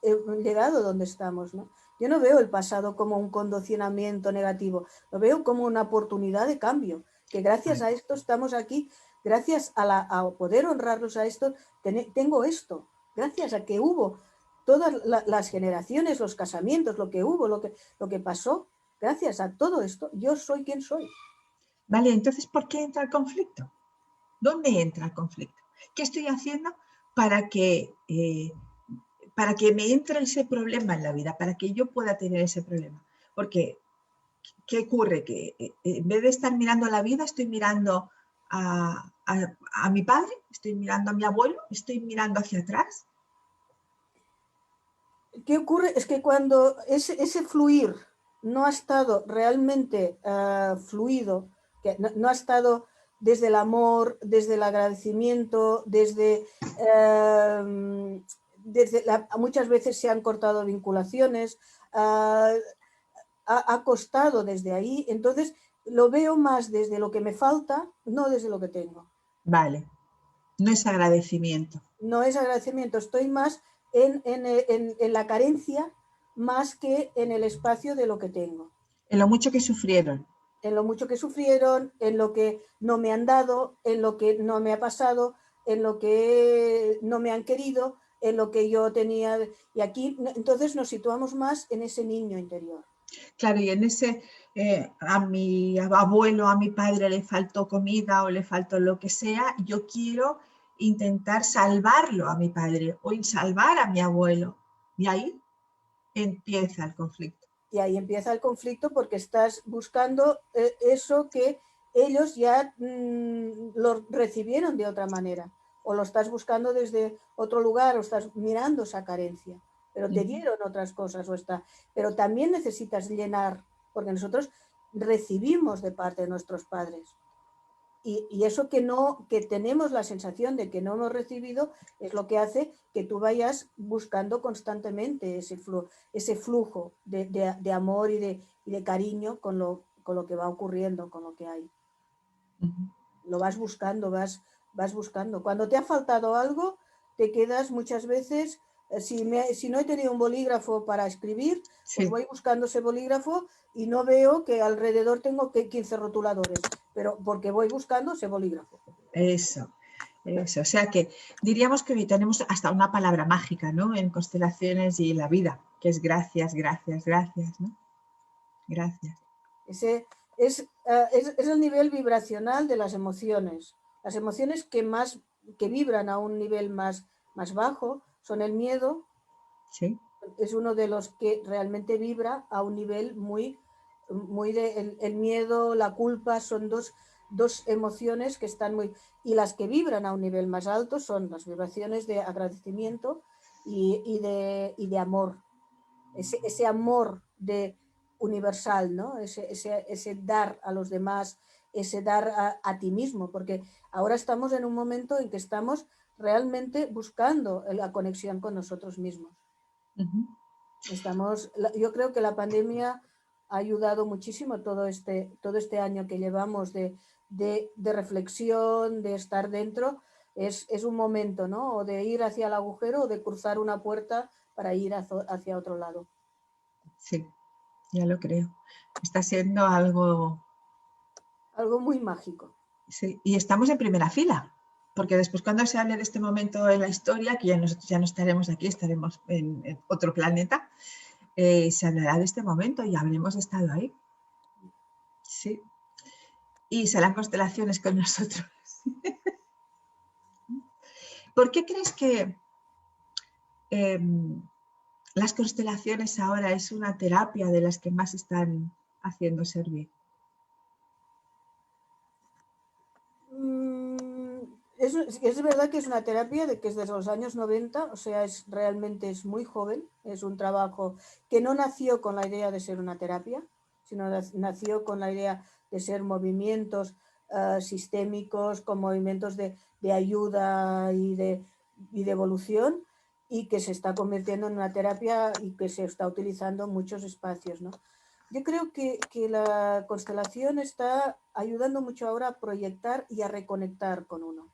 llegado donde estamos, ¿no? Yo no veo el pasado como un condicionamiento negativo, lo veo como una oportunidad de cambio, que gracias a esto estamos aquí, gracias a poder honrarlos a esto, tengo esto, gracias a que hubo todas las generaciones, los casamientos, lo que hubo, lo que pasó, gracias a todo esto, yo soy quien soy. Vale, entonces, ¿por qué entra el conflicto? ¿Dónde entra el conflicto? ¿Qué estoy haciendo para que me entre ese problema en la vida, para que yo pueda tener ese problema? Porque, ¿qué ocurre? Que en vez de estar mirando la vida, estoy mirando a mi padre, estoy mirando a mi abuelo, estoy mirando hacia atrás. ¿Qué ocurre? Es que cuando ese fluir no ha estado realmente fluido, que no ha estado desde el amor, desde el agradecimiento, muchas veces se han cortado vinculaciones, ha costado desde ahí, entonces lo veo más desde lo que me falta, no desde lo que tengo. Vale, no es agradecimiento. No es agradecimiento, estoy más en la carencia más que en el espacio de lo que tengo. En lo mucho que sufrieron. En lo mucho que sufrieron, en lo que no me han dado, en lo que no me ha pasado, en lo que no me han querido, en lo que yo tenía. Y aquí entonces nos situamos más en ese niño interior. Claro, y en ese, a mi abuelo, a mi padre le faltó comida o le faltó lo que sea, yo quiero intentar salvarlo a mi padre o salvar a mi abuelo. Y ahí empieza el conflicto. Y ahí empieza el conflicto porque estás buscando eso que ellos ya lo recibieron de otra manera. O lo estás buscando desde otro lugar o estás mirando esa carencia. Pero te dieron otras cosas. Pero también necesitas llenar, porque nosotros recibimos de parte de nuestros padres. Y eso que tenemos la sensación de que no hemos recibido es lo que hace que tú vayas buscando constantemente ese flujo de amor y de cariño con lo que va ocurriendo, con lo que hay. Lo vas buscando, vas buscando. Cuando te ha faltado algo, te quedas muchas veces, si no he tenido un bolígrafo para escribir, Sí. pues voy buscando ese bolígrafo y no veo que alrededor tengo 15 rotuladores, pero porque voy buscando ese bolígrafo. Eso. O sea que diríamos que hoy tenemos hasta una palabra mágica, ¿no? En constelaciones y en la vida, que es gracias, gracias, gracias, ¿no? Gracias. Ese es el nivel vibracional de las emociones. Las emociones que vibran a un nivel más bajo son el miedo. Sí. Es uno de los que realmente vibra a un nivel muy el miedo, la culpa, son dos emociones que están muy... Y las que vibran a un nivel más alto son las vibraciones de agradecimiento y de amor. Ese amor universal, ¿no? Ese dar a los demás, ese dar a ti mismo, porque ahora estamos en un momento en que estamos realmente buscando la conexión con nosotros mismos. Yo creo que la pandemia ha ayudado muchísimo todo este año que llevamos de reflexión, de estar dentro. Es un momento, ¿no? O de ir hacia el agujero o de cruzar una puerta para ir hacia otro lado. Sí, ya lo creo. Está siendo algo muy mágico. Sí, y estamos en primera fila, porque después cuando se hable de este momento en la historia, que nosotros ya no estaremos aquí, estaremos en otro planeta, se hablará de este momento y habremos estado ahí. Sí. Y serán constelaciones con nosotros. ¿Por qué crees que las constelaciones ahora es una terapia de las que más están haciendo servir? Es verdad que es una terapia que es desde los años 90, o sea, realmente es muy joven, es un trabajo que no nació con la idea de ser una terapia, sino nació con la idea de ser movimientos sistémicos, con movimientos de ayuda y de evolución, y que se está convirtiendo en una terapia y que se está utilizando en muchos espacios, ¿no? Yo creo que la constelación está ayudando mucho ahora a proyectar y a reconectar con uno.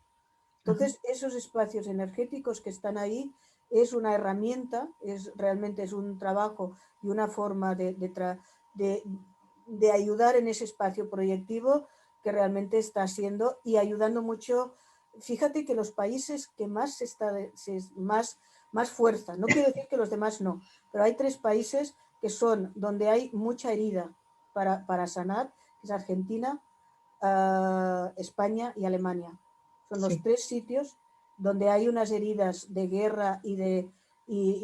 Entonces, esos espacios energéticos que están ahí es una herramienta, realmente es un trabajo y una forma de ayudar en ese espacio proyectivo que realmente está haciendo y ayudando mucho. Fíjate que los países que más más fuerza, no quiero decir que los demás no, pero hay 3 países que son donde hay mucha herida para sanar, que es Argentina, España y Alemania. Son los 3 sitios donde hay unas heridas de guerra y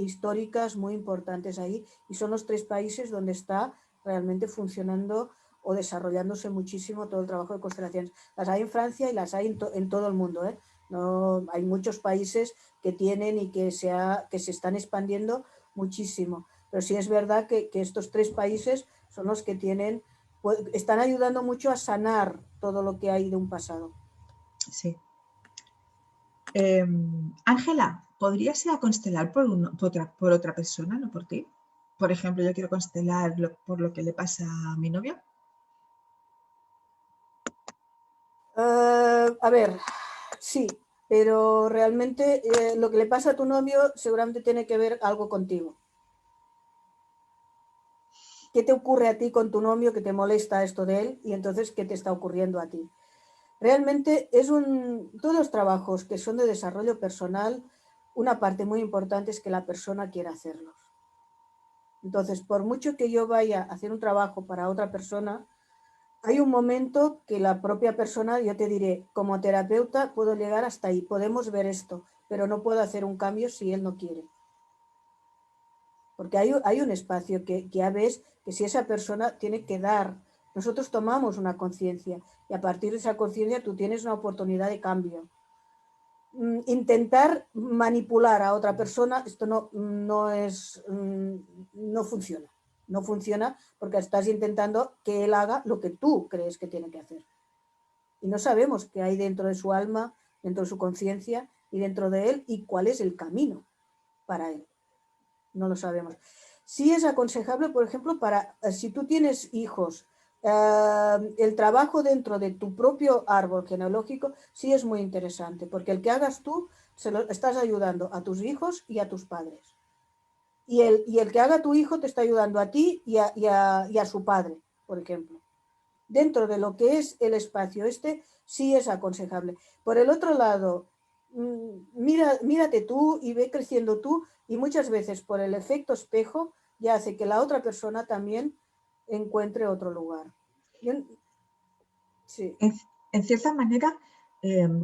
históricas muy importantes ahí, y son los 3 países donde está realmente funcionando o desarrollándose muchísimo todo el trabajo de constelaciones. Las hay en Francia y las hay en todo el mundo, ¿eh? No, hay muchos países que tienen y que se están expandiendo muchísimo, pero sí es verdad que estos 3 países son los que tienen, pues, están ayudando mucho a sanar todo lo que hay de un pasado. Sí. Ángela, ¿podrías ir a constelar por otra persona, no por ti? Por ejemplo, yo quiero constelar por lo que le pasa a mi novio. A ver, sí, pero realmente lo que le pasa a tu novio seguramente tiene que ver algo contigo. ¿Qué te ocurre a ti con tu novio que te molesta esto de él? Y entonces, ¿qué te está ocurriendo a ti? Realmente todos los trabajos que son de desarrollo personal, una parte muy importante es que la persona quiera hacerlos. Entonces, por mucho que yo vaya a hacer un trabajo para otra persona, hay un momento que la propia persona, yo te diré, como terapeuta puedo llegar hasta ahí, podemos ver esto, pero no puedo hacer un cambio si él no quiere. Porque hay un espacio que ya ves que si esa persona tiene que dar, nosotros tomamos una conciencia y a partir de esa conciencia tú tienes una oportunidad de cambio. Intentar manipular a otra persona, esto no funciona. No funciona porque estás intentando que él haga lo que tú crees que tiene que hacer. Y no sabemos qué hay dentro de su alma, dentro de su conciencia y dentro de él y cuál es el camino para él. No lo sabemos. Sí es aconsejable, por ejemplo, si tú tienes hijos, el trabajo dentro de tu propio árbol genealógico sí es muy interesante, porque el que hagas tú, estás ayudando a tus hijos y a tus padres. Y el que haga tu hijo te está ayudando a ti y a su padre, por ejemplo. Dentro de lo que es el espacio sí es aconsejable. Por el otro lado, mírate tú y ve creciendo tú, y muchas veces por el efecto espejo ya hace que la otra persona también encuentre otro lugar. Sí. En cierta manera,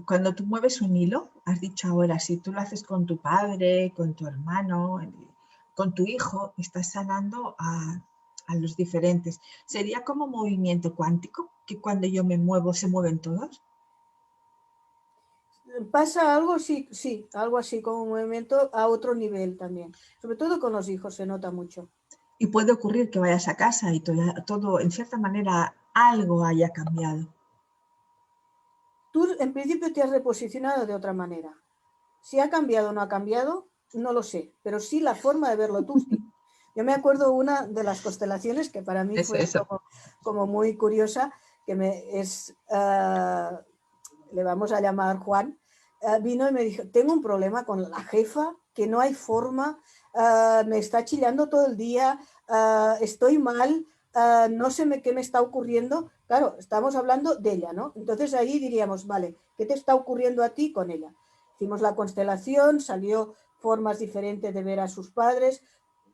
cuando tú mueves un hilo, has dicho ahora, si tú lo haces con tu padre, con tu hermano, con tu hijo, estás sanando a los diferentes. ¿Sería como movimiento cuántico, que cuando yo me muevo se mueven todos? Pasa algo, sí, sí, algo así como un movimiento a otro nivel también. Sobre todo con los hijos se nota mucho. Y puede ocurrir que vayas a casa y todo, en cierta manera, algo haya cambiado. Tú en principio te has reposicionado de otra manera. Si ha cambiado o no ha cambiado, no lo sé, pero sí la forma de verlo tú sí. Yo me acuerdo una de las constelaciones que para mí fue Eso. como muy curiosa, que le vamos a llamar Juan, vino y me dijo, tengo un problema con la jefa, que no hay forma, me está chillando todo el día, estoy mal, no sé qué me está ocurriendo. Claro, estamos hablando de ella, ¿no? Entonces ahí diríamos, vale, ¿qué te está ocurriendo a ti con ella? Hicimos la constelación, salió formas diferentes de ver a sus padres.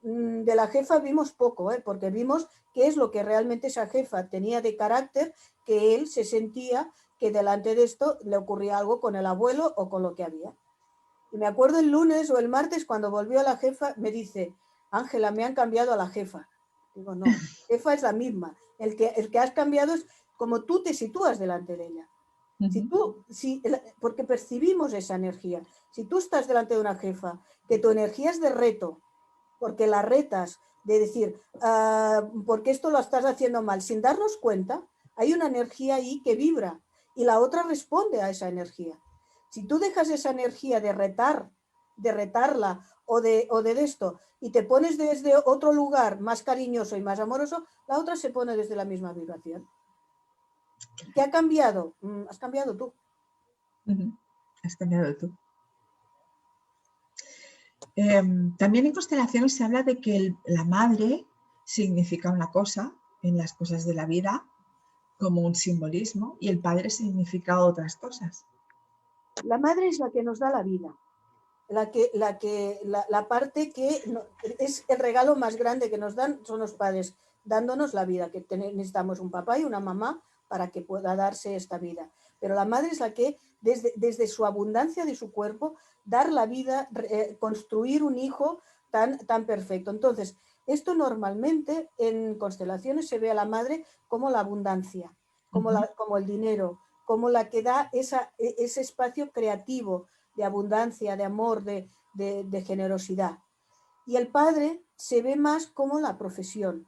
De la jefa vimos poco, porque vimos qué es lo que realmente esa jefa tenía de carácter, que él se sentía que delante de esto le ocurría algo con el abuelo o con lo que había. Y me acuerdo el lunes o el martes cuando volvió a la jefa, me dice, Ángela, me han cambiado a la jefa. Digo, no, jefa es la misma. El que has cambiado es como tú te sitúas delante de ella. Porque percibimos esa energía. Si tú estás delante de una jefa, que tu energía es de reto, porque la retas, de decir, porque esto lo estás haciendo mal, sin darnos cuenta, hay una energía ahí que vibra y la otra responde a esa energía. Si tú dejas esa energía de retarla o de esto, y te pones desde otro lugar más cariñoso y más amoroso, la otra se pone desde la misma vibración. ¿Qué ha cambiado? Has cambiado tú. Has cambiado tú. También en constelaciones se habla de que la madre significa una cosa en las cosas de la vida, como un simbolismo, y el padre significa otras cosas. La madre es la que nos da la vida, la parte que es el regalo más grande que nos dan son los padres, dándonos la vida, que necesitamos un papá y una mamá para que pueda darse esta vida. Pero la madre es la que, desde su abundancia de su cuerpo, dar la vida, construir un hijo tan perfecto. Entonces, esto normalmente en constelaciones se ve a la madre como la abundancia, como el dinero, como la que da ese espacio creativo de abundancia, de amor, de generosidad. Y el padre se ve más como la profesión,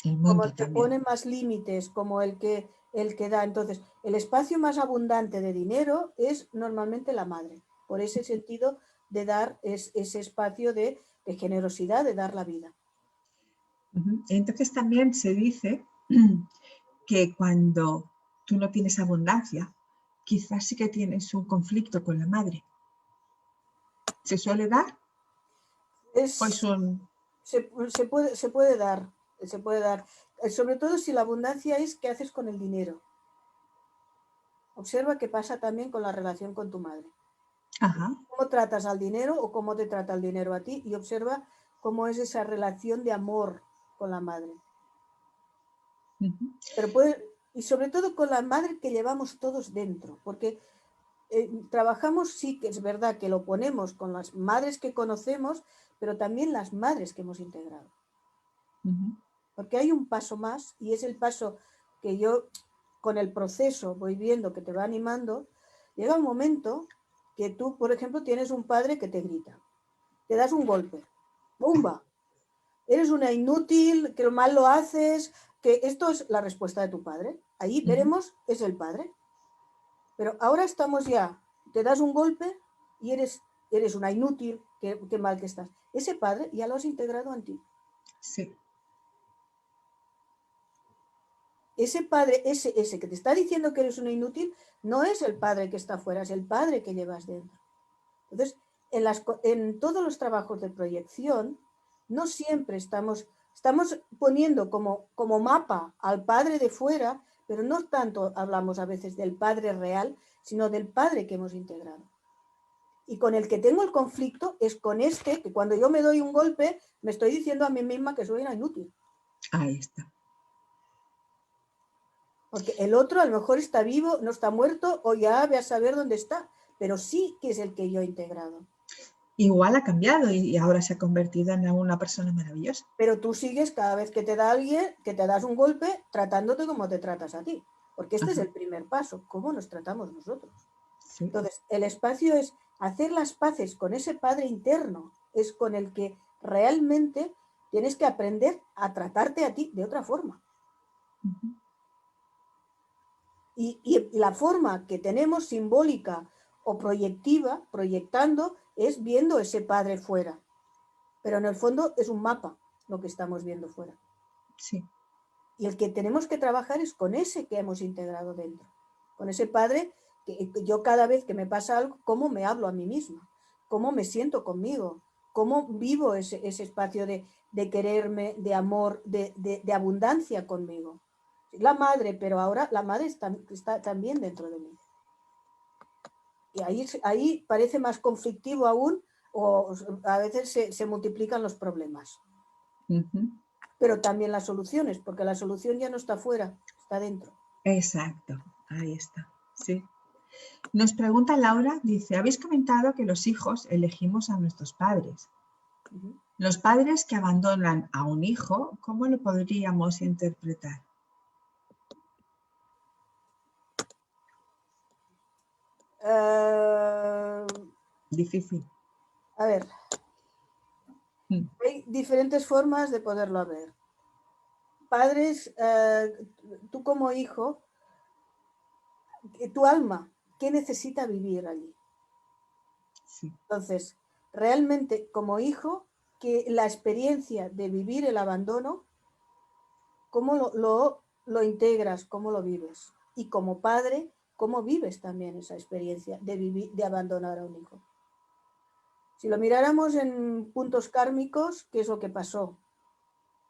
El como mundo el que también. pone más límites, como el que da. Entonces, el espacio más abundante de dinero es normalmente la madre, por ese sentido de dar ese espacio de generosidad, de dar la vida. Entonces también se dice que cuando tú no tienes abundancia, quizás sí que tienes un conflicto con la madre. ¿Se suele dar? ¿O es Es, un...? se puede dar, se puede dar. Sobre todo si la abundancia es qué haces con el dinero. Observa qué pasa también con la relación con tu madre. Ajá. Cómo tratas al dinero o cómo te trata el dinero a ti, y observa cómo es esa relación de amor con la madre. Pero y sobre todo con la madre que llevamos todos dentro, porque trabajamos, sí que es verdad que lo ponemos con las madres que conocemos, pero también las madres que hemos integrado. Porque hay un paso más, y es el paso que yo con el proceso voy viendo que te va animando. Llega un momento que tú, por ejemplo, tienes un padre que te grita, te das un golpe, ¡bumba! Eres una inútil, que mal lo haces, que esto es la respuesta de tu padre. Ahí veremos, es el padre. Pero ahora estamos ya, te das un golpe y eres una inútil, qué mal que estás. Ese padre ya lo has integrado en ti. Sí. Ese padre, ese que te está diciendo que eres una inútil, no es el padre que está afuera, es el padre que llevas dentro. Entonces, en todos los trabajos de proyección, no siempre estamos poniendo como mapa al padre de fuera, pero no tanto hablamos a veces del padre real, sino del padre que hemos integrado. Y con el que tengo el conflicto es con este, que cuando yo me doy un golpe, me estoy diciendo a mí misma que soy una inútil. Ahí está. Porque el otro a lo mejor está vivo, no está muerto, o ya ve a saber dónde está, pero sí que es el que yo he integrado. Igual ha cambiado y ahora se ha convertido en una persona maravillosa. Pero tú sigues cada vez que te da alguien, que te das un golpe, tratándote como te tratas a ti. Porque este es Ajá. el primer paso, cómo nos tratamos nosotros. Sí. Entonces, el espacio es hacer las paces con ese padre interno, es con el que realmente tienes que aprender a tratarte a ti de otra forma. Y la forma que tenemos simbólica o proyectiva, proyectando, es viendo ese padre fuera. Pero en el fondo es un mapa lo que estamos viendo fuera. Sí. Y el que tenemos que trabajar es con ese que hemos integrado dentro. Con ese padre que yo cada vez que me pasa algo, cómo me hablo a mí misma, cómo me siento conmigo, cómo vivo ese espacio de quererme, de amor, de abundancia conmigo. La madre, pero ahora la madre está también dentro de mí. Y ahí parece más conflictivo aún, o a veces se multiplican los problemas. Pero también las soluciones, porque la solución ya no está fuera, está dentro. Exacto, ahí está. Sí. Nos pregunta Laura, dice, habéis comentado que los hijos elegimos a nuestros padres. Los padres que abandonan a un hijo, ¿cómo lo podríamos interpretar? Difícil. A ver, hay diferentes formas de poderlo ver. Padres, tú como hijo, tu alma, ¿qué necesita vivir allí? Sí. Entonces, realmente como hijo, que la experiencia de vivir el abandono, ¿cómo lo integras? ¿Cómo lo vives? Y como padre, ¿cómo vives también esa experiencia de abandonar a un hijo? Si lo miráramos en puntos kármicos, ¿qué es lo que pasó?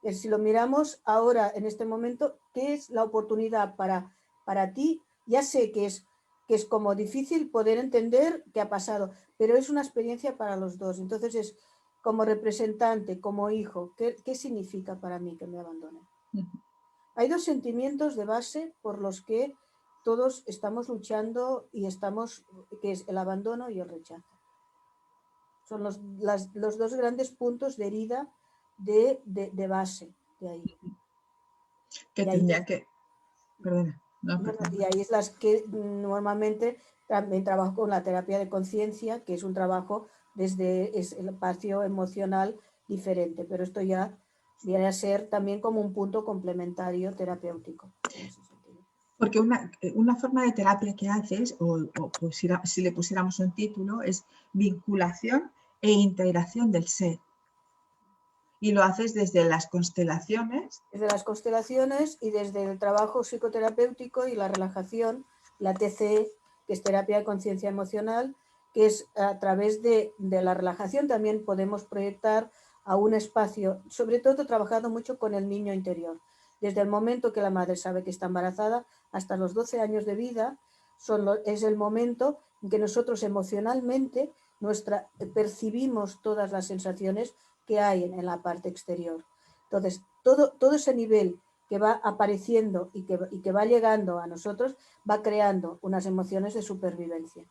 Si lo miramos ahora, en este momento, ¿qué es la oportunidad para ti? Ya sé que es como difícil poder entender qué ha pasado, pero es una experiencia para los dos. Entonces es como representante, como hijo, ¿qué significa para mí que me abandonen? Hay dos sentimientos de base por los que todos estamos luchando que es el abandono y el rechazo. Son los dos grandes puntos de herida de base de ahí. Que tendría que... Perdona. No, perdona. Y ahí es las que normalmente también trabajo con la terapia de conciencia, que es un trabajo desde el espacio emocional diferente, pero esto ya Viene a ser también como un punto complementario terapéutico. En ese sentido. Porque una forma de terapia que haces, o si le pusiéramos un título, es vinculación e integración del ser. Y lo haces desde las constelaciones. Desde las constelaciones y desde el trabajo psicoterapéutico y la relajación, la TCE, que es terapia de conciencia emocional, que es a través de la relajación también podemos proyectar a un espacio, sobre todo trabajando mucho con el niño interior. Desde el momento que la madre sabe que está embarazada hasta los 12 años de vida, es el momento en que nosotros emocionalmente percibimos todas las sensaciones que hay en la parte exterior. Entonces, todo ese nivel que va apareciendo y que va llegando a nosotros va creando unas emociones de supervivencia.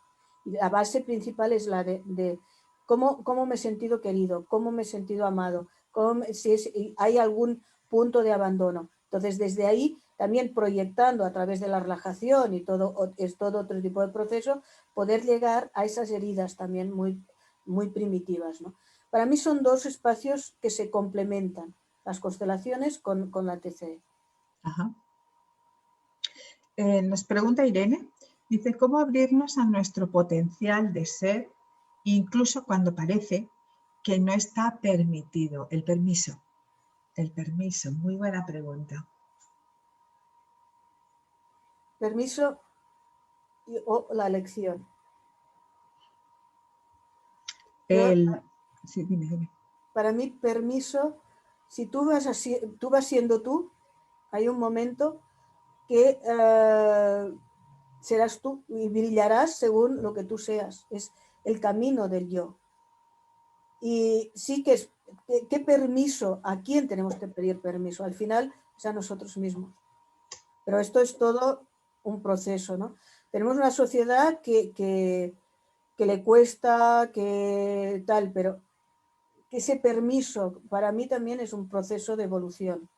Y la base principal es la de cómo me he sentido querido, cómo me he sentido amado, si hay algún punto de abandono. Entonces, desde ahí, también proyectando a través de la relajación y es todo otro tipo de proceso, poder llegar a esas heridas también muy primitivas, ¿no? Para mí son dos espacios que se complementan, las constelaciones con la TCE. Ajá. Nos pregunta Irene, dice, ¿cómo abrirnos a nuestro potencial de ser, incluso cuando parece que no está permitido? El permiso, muy buena pregunta. Permiso o la elección. Sí, dime. Para mí, permiso, si tú vas siendo tú, hay un momento que serás tú y brillarás según lo que tú seas. Es el camino del yo. Y sí que es, ¿qué permiso? ¿A quién tenemos que pedir permiso? Al final es a nosotros mismos. Pero esto es todo un proceso, ¿no? Tenemos una sociedad que le cuesta, que tal, pero que ese permiso para mí también es un proceso de evolución.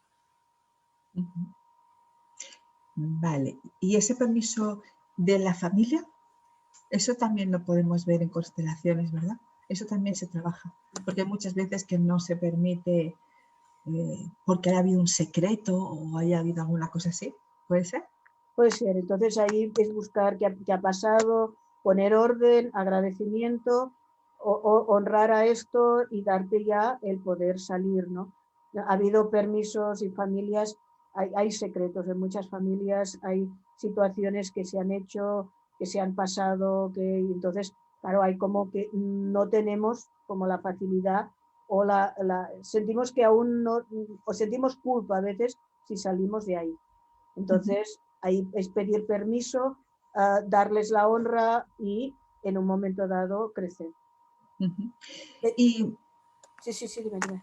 Vale, ¿y ese permiso de la familia? Eso también lo podemos ver en constelaciones, ¿verdad? Eso también se trabaja, porque hay muchas veces que no se permite porque haya habido un secreto o haya habido alguna cosa así. ¿Puede ser? Puede ser, entonces ahí es buscar qué ha pasado, poner orden, agradecimiento, honrar a esto y darte ya el poder salir, ¿no? Ha habido permisos y familias, hay secretos en muchas familias, hay situaciones que se han hecho, que se han pasado, que entonces, claro, hay como que no tenemos como la facilidad o sentimos que aún no, o sentimos culpa a veces si salimos de ahí. Entonces, ahí es pedir permiso, darles la honra y en un momento dado crecer. Y sí, dime.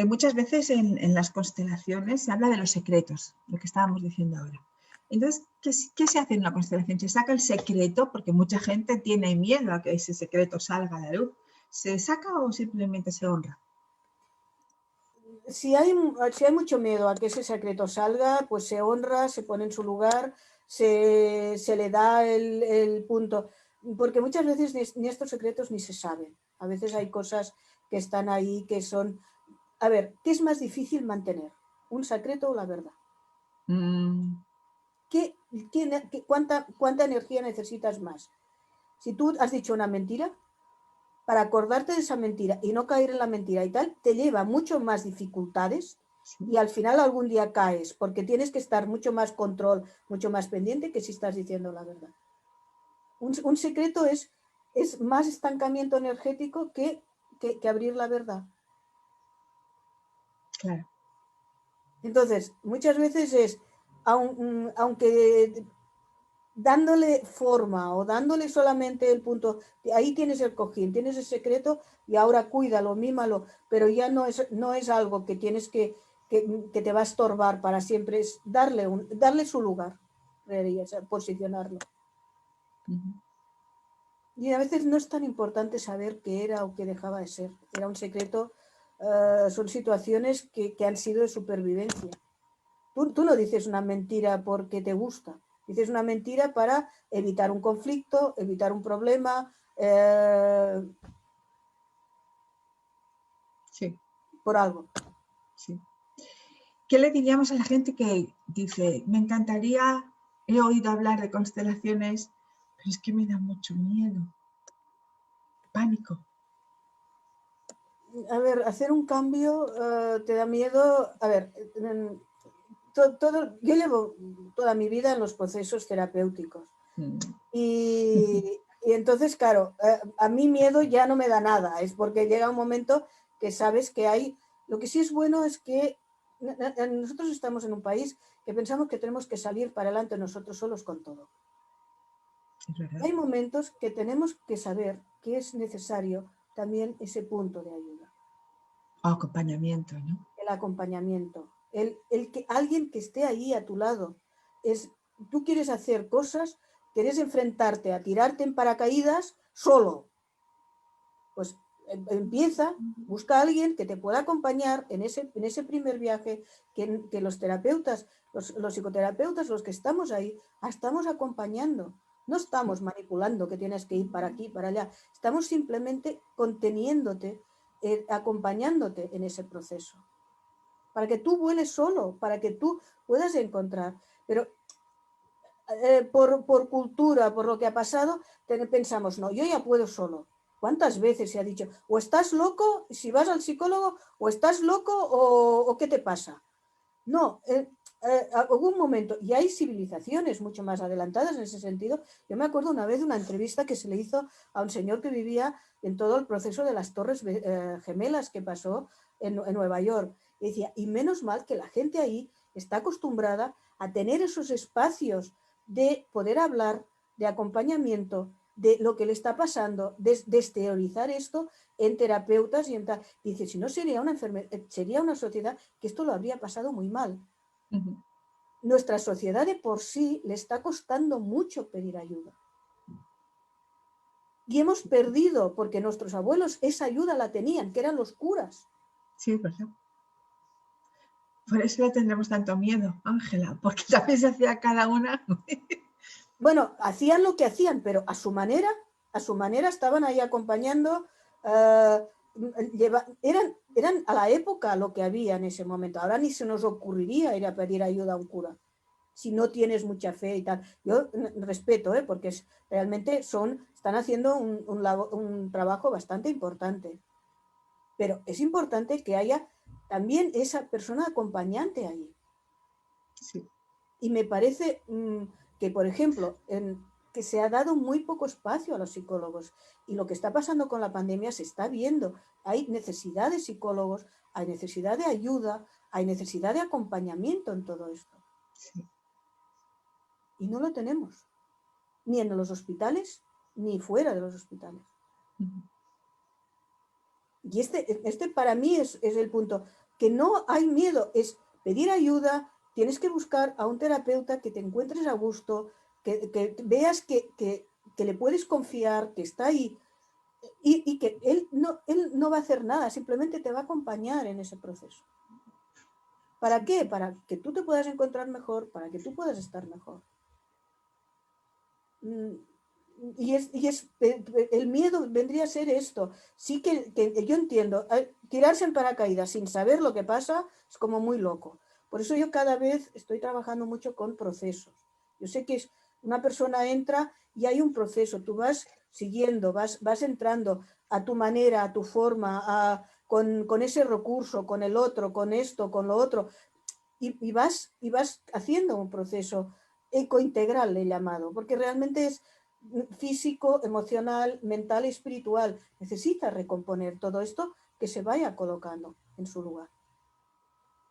Muchas veces en las constelaciones se habla de los secretos, lo que estábamos diciendo ahora. Entonces, ¿qué se hace en una constelación? ¿Se saca el secreto? Porque mucha gente tiene miedo a que ese secreto salga a la luz. ¿Se saca o simplemente se honra? Si hay mucho miedo a que ese secreto salga, pues se honra, se pone en su lugar, se le da el punto. Porque muchas veces ni estos secretos ni se saben. A veces hay cosas que están ahí que son... A ver, ¿qué es más difícil mantener? ¿Un secreto o la verdad? ¿Cuánta energía necesitas más? Si tú has dicho una mentira, para acordarte de esa mentira y no caer en la mentira y tal, te lleva mucho más dificultades y al final algún día caes porque tienes que estar mucho más control, mucho más pendiente que si estás diciendo la verdad. Un secreto es más estancamiento energético que abrir la verdad. Claro. Entonces, muchas veces es, aunque dándole forma o dándole solamente el punto, ahí tienes el cojín, tienes el secreto y ahora cuídalo, mímalo, pero ya no es algo que tienes que te va a estorbar para siempre, es darle su lugar, posicionarlo. Y a veces no es tan importante saber qué era o qué dejaba de ser, era un secreto, son situaciones que han sido de supervivencia. Tú no dices una mentira porque te gusta, dices una mentira para evitar un conflicto, evitar un problema, sí. por algo. Sí. ¿Qué le diríamos a la gente que dice, me encantaría, he oído hablar de constelaciones, pero es que me da mucho miedo, pánico? A ver, hacer un cambio te da miedo. A ver, yo llevo toda mi vida en los procesos terapéuticos. Y entonces, claro, a mí miedo ya no me da nada, es porque llega un momento que sabes que hay. Lo que sí es bueno es que nosotros estamos en un país que pensamos que tenemos que salir para adelante nosotros solos con todo. Hay momentos que tenemos que saber que es necesario también ese punto de ayuda. O acompañamiento, ¿no? El acompañamiento, el que alguien que esté ahí a tu lado. Tú quieres hacer cosas, quieres enfrentarte a tirarte en paracaídas solo. Pues empieza, busca a alguien que te pueda acompañar en ese primer viaje, que los terapeutas, los psicoterapeutas, los que estamos ahí, estamos acompañando. No estamos manipulando que tienes que ir para aquí, para allá. Estamos simplemente conteniéndote, acompañándote en ese proceso. Para que tú vueles solo, para que tú puedas encontrar. Pero por cultura, por lo que ha pasado, pensamos, no, yo ya puedo solo. ¿Cuántas veces se ha dicho, o estás loco si vas al psicólogo, o estás loco, o qué te pasa? No, hubo un momento, y hay civilizaciones mucho más adelantadas en ese sentido. Yo me acuerdo una vez de una entrevista que se le hizo a un señor que vivía en todo el proceso de las Torres Gemelas que pasó en Nueva York. Y decía, y menos mal que la gente ahí está acostumbrada a tener esos espacios de poder hablar, de acompañamiento, de lo que le está pasando, de exteriorizar esto en terapeutas y en tal. Dice, si no sería una enfermedad, sería una sociedad que esto lo habría pasado muy mal. Nuestra sociedad de por sí le está costando mucho pedir ayuda. Y hemos perdido, porque nuestros abuelos esa ayuda la tenían, que eran los curas. Sí, es verdad. Por eso le tendremos tanto miedo, Ángela, porque también se hacía cada una. Bueno, hacían lo que hacían, pero a su manera estaban ahí acompañando. Eran a la época lo que había en ese momento. Ahora ni se nos ocurriría ir a pedir ayuda a un cura, si no tienes mucha fe y tal. Yo respeto, porque realmente están haciendo un trabajo bastante importante. Pero es importante que haya también esa persona acompañante ahí. Sí. Y me parece que, por ejemplo, que se ha dado muy poco espacio a los psicólogos. Y lo que está pasando con la pandemia se está viendo. Hay necesidad de psicólogos, hay necesidad de ayuda, hay necesidad de acompañamiento en todo esto. Sí. Y no lo tenemos, ni en los hospitales, ni fuera de los hospitales. Y este para mí es el punto, que no hay miedo, es pedir ayuda. Tienes que buscar a un terapeuta que te encuentres a gusto, que veas que le puedes confiar, que está ahí, y que él no va a hacer nada, simplemente te va a acompañar en ese proceso. ¿Para qué? Para que tú te puedas encontrar mejor, para que tú puedas estar mejor. Y el miedo vendría a ser esto. Sí que yo entiendo, tirarse en paracaídas sin saber lo que pasa es como muy loco. Por eso yo cada vez estoy trabajando mucho con procesos. Yo sé que una persona entra y hay un proceso, tú vas siguiendo, vas entrando a tu manera, a tu forma, con ese recurso, con el otro, con esto, con lo otro, y vas haciendo un proceso ecointegral, le he llamado, porque realmente es físico, emocional, mental y espiritual. Necesitas recomponer todo esto, que se vaya colocando en su lugar.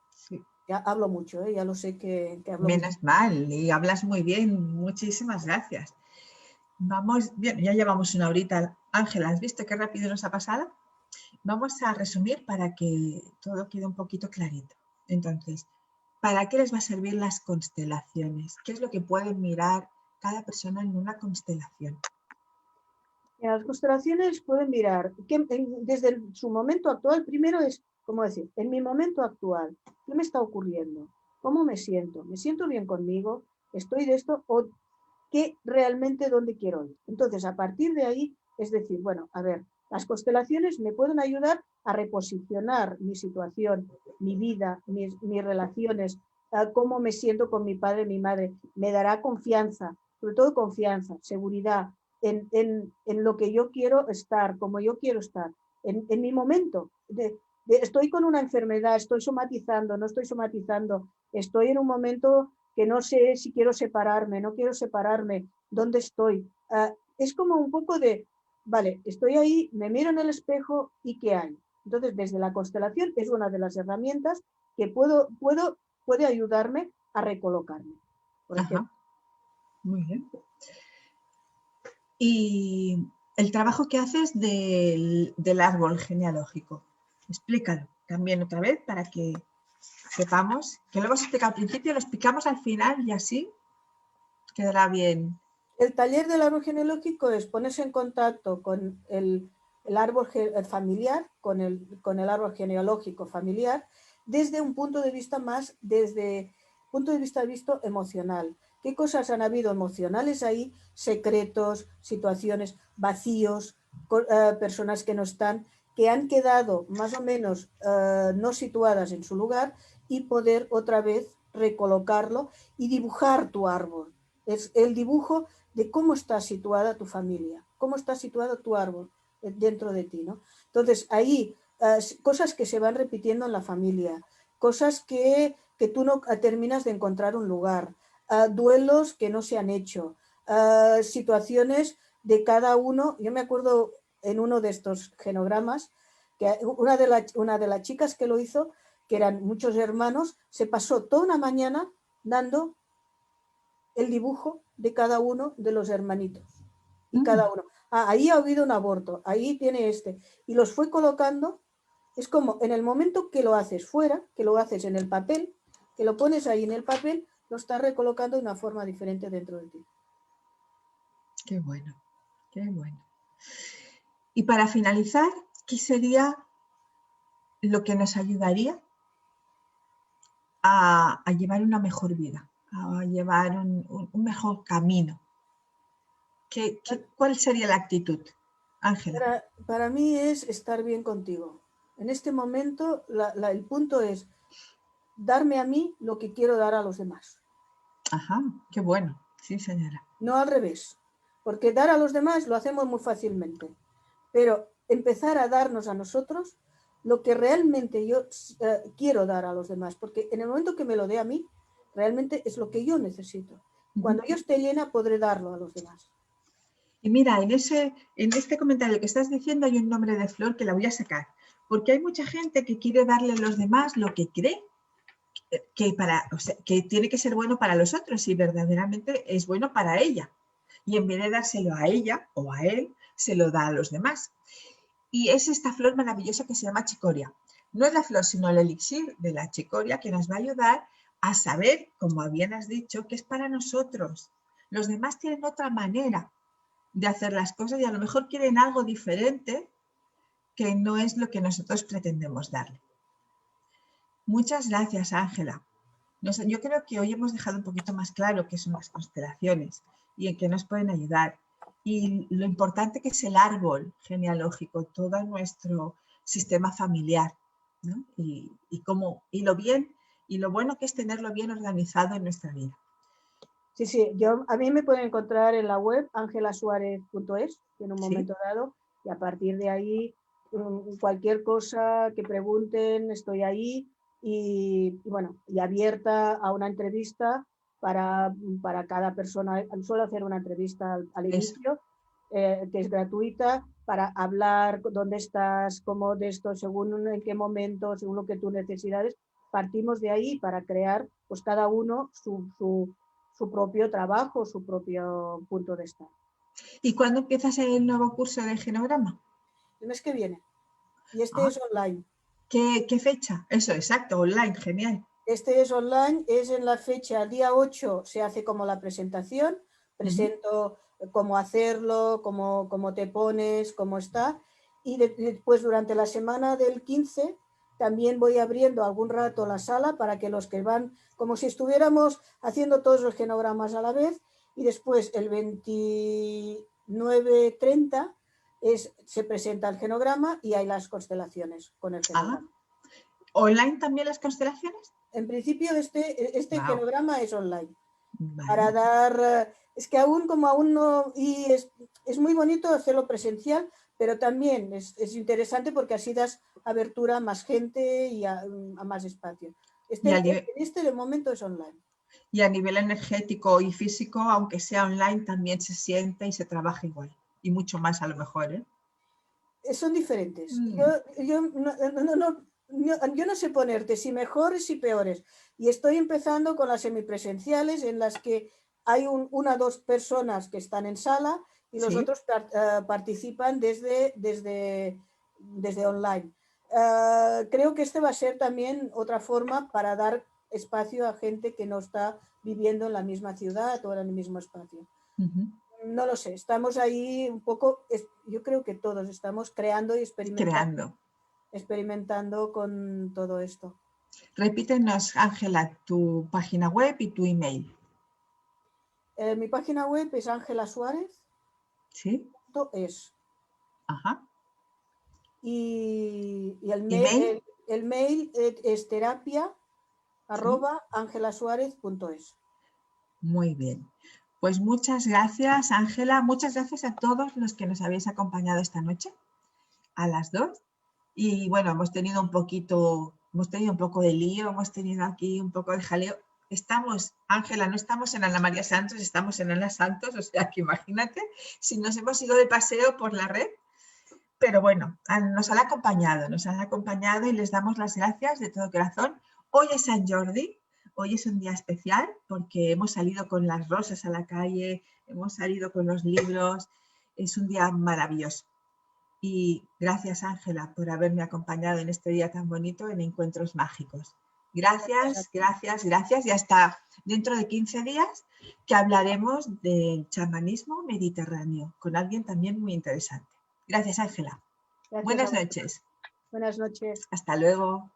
Sí. Ya hablo mucho, ya lo sé que hablo Menos mucho. mal, y hablas muy bien, muchísimas gracias. Vamos, bien, ya llevamos una horita. Ángela, ¿has visto qué rápido nos ha pasado? Vamos a resumir para que todo quede un poquito clarito. Entonces, ¿para qué les va a servir las constelaciones? ¿Qué es lo que pueden mirar cada persona en una constelación? Las constelaciones pueden mirar desde su momento actual. Primero es, como decir, en mi momento actual, ¿qué me está ocurriendo? ¿Cómo me siento? ¿Me siento bien conmigo? ¿Estoy de esto? ¿O qué realmente dónde quiero ir? Entonces, a partir de ahí, es decir, bueno, a ver, Las constelaciones me pueden ayudar a reposicionar mi situación, mi vida, mis relaciones, cómo me siento con mi padre y mi madre. Me dará confianza, sobre todo confianza, seguridad en lo que yo quiero estar, como yo quiero estar, en mi momento. Estoy con una enfermedad, estoy somatizando, no estoy somatizando, estoy en un momento que no sé si quiero separarme, no quiero separarme, ¿dónde estoy? Es como un poco de, vale, estoy ahí, me miro en el espejo y ¿qué hay? Entonces, desde la constelación es una de las herramientas que puede ayudarme a recolocarme. Por ejemplo. Muy bien. Y el trabajo que haces del árbol genealógico, explícalo también otra vez para que sepamos, que lo hemos explicado al principio, lo explicamos al final y así quedará bien. El taller del árbol genealógico es ponerse en contacto con el árbol familiar, con el árbol genealógico familiar, desde un punto de vista más, desde punto de vista visto emocional. ¿Qué cosas han habido emocionales ahí? Secretos, situaciones, vacíos, personas que no están, que han quedado más o menos no situadas en su lugar y poder otra vez recolocarlo y dibujar tu árbol. Es el dibujo de cómo está situada tu familia, cómo está situado tu árbol dentro de ti, ¿no? Entonces, ahí, cosas que se van repitiendo en la familia, cosas que tú no terminas de encontrar un lugar, duelos que no se han hecho, situaciones de cada uno. Yo me acuerdo en uno de estos genogramas, que una de las chicas que lo hizo, que eran muchos hermanos, se pasó toda una mañana dando el dibujo de cada uno de los hermanitos. Y cada uno, ahí ha habido un aborto, ahí tiene este. Y los fue colocando. Es como en el momento que lo haces fuera, que lo haces en el papel, que lo pones ahí en el papel, lo estás recolocando de una forma diferente dentro de ti. Qué bueno, qué bueno. Y para finalizar, ¿qué sería lo que nos ayudaría a llevar una mejor vida, a llevar un mejor camino? ¿Cuál sería la actitud, Ángela? Para mí es estar bien contigo. En este momento, el punto es darme a mí lo que quiero dar a los demás. Ajá, qué bueno. Sí, señora. No al revés, porque dar a los demás lo hacemos muy fácilmente, pero empezar a darnos a nosotros lo que realmente yo quiero dar a los demás, porque en el momento que me lo dé a mí, realmente es lo que yo necesito. Cuando yo esté llena, podré darlo a los demás. Y mira, en este comentario que estás diciendo hay un nombre de flor que la voy a sacar, porque hay mucha gente que quiere darle a los demás lo que cree que tiene que ser bueno para los otros y verdaderamente es bueno para ella. Y en vez de dárselo a ella o a él, se lo da a los demás. Y es esta flor maravillosa que se llama chicoria. No es la flor, sino el elixir de la chicoria que nos va a ayudar a saber, como bien has dicho, que es para nosotros. Los demás tienen otra manera de hacer las cosas y a lo mejor quieren algo diferente que no es lo que nosotros pretendemos darle. Muchas gracias, Ángela. Yo creo que hoy hemos dejado un poquito más claro qué son las constelaciones y en qué nos pueden ayudar. Y lo importante que es el árbol genealógico, todo nuestro sistema familiar, ¿no? Y lo bien y lo bueno que es tenerlo bien organizado en nuestra vida. Sí, sí, a mí me pueden encontrar en la web angelasuarez.es en un momento dado, y a partir de ahí cualquier cosa que pregunten, estoy ahí y bueno, y abierta a una entrevista para cada persona. Suelo hacer una entrevista al inicio, que es gratuita, para hablar dónde estás, cómo de esto, según en qué momento, según lo que tus necesidades. Partimos de ahí para crear, pues cada uno su propio trabajo, su propio punto de estar. ¿Y cuándo empiezas el nuevo curso de genograma? El mes que viene. Y este es online. ¿Qué fecha? Eso, exacto, online, genial. Este es online, es en la fecha día 8, se hace como la presentación, presento cómo hacerlo, cómo te pones, cómo está, y después durante la semana del 15 también voy abriendo algún rato la sala para que los que van, como si estuviéramos haciendo todos los genogramas a la vez, y después el 29-30 se presenta el genograma y hay las constelaciones con el genograma. ¿Online también las constelaciones? En principio este genograma es online. Vale. Para dar... Es que aún no... Y es muy bonito hacerlo presencial, pero también es interesante porque así das abertura a más gente y a más espacio. Este de momento es online. Y a nivel energético y físico, aunque sea online, también se siente y se trabaja igual. Y mucho más a lo mejor, ¿eh? Son diferentes. Yo no sé ponerte si mejores y peores. Y estoy empezando con las semipresenciales en las que hay una o dos personas que están en sala y los otros participan desde online. Creo que este va a ser también otra forma para dar espacio a gente que no está viviendo en la misma ciudad o en el mismo espacio. No lo sé, estamos ahí un poco, yo creo que todos estamos creando y experimentando con todo esto. Repítenos, Ángela, tu página web y tu email. Mi página web es angelasuarez.es. ¿Sí? Ajá. Y el mail es terapia@angelasuarez.es. Muy bien. Pues muchas gracias, Ángela. Muchas gracias a todos los que nos habéis acompañado esta noche, a las 2. Y bueno, hemos tenido un poco de lío, hemos tenido aquí un poco de jaleo. Ángela, no estamos en Ana María Santos, estamos en Ana Santos, o sea que imagínate si nos hemos ido de paseo por la red. Pero bueno, nos han acompañado y les damos las gracias de todo corazón. Hoy es San Jordi. Hoy es un día especial porque hemos salido con las rosas a la calle, hemos salido con los libros, es un día maravilloso. Y gracias, Ángela, por haberme acompañado en este día tan bonito en Encuentros Mágicos. Gracias, gracias, gracias. Y hasta dentro de 15 días que hablaremos del chamanismo mediterráneo con alguien también muy interesante. Gracias, Ángela. Buenas noches. Buenas noches. Hasta luego.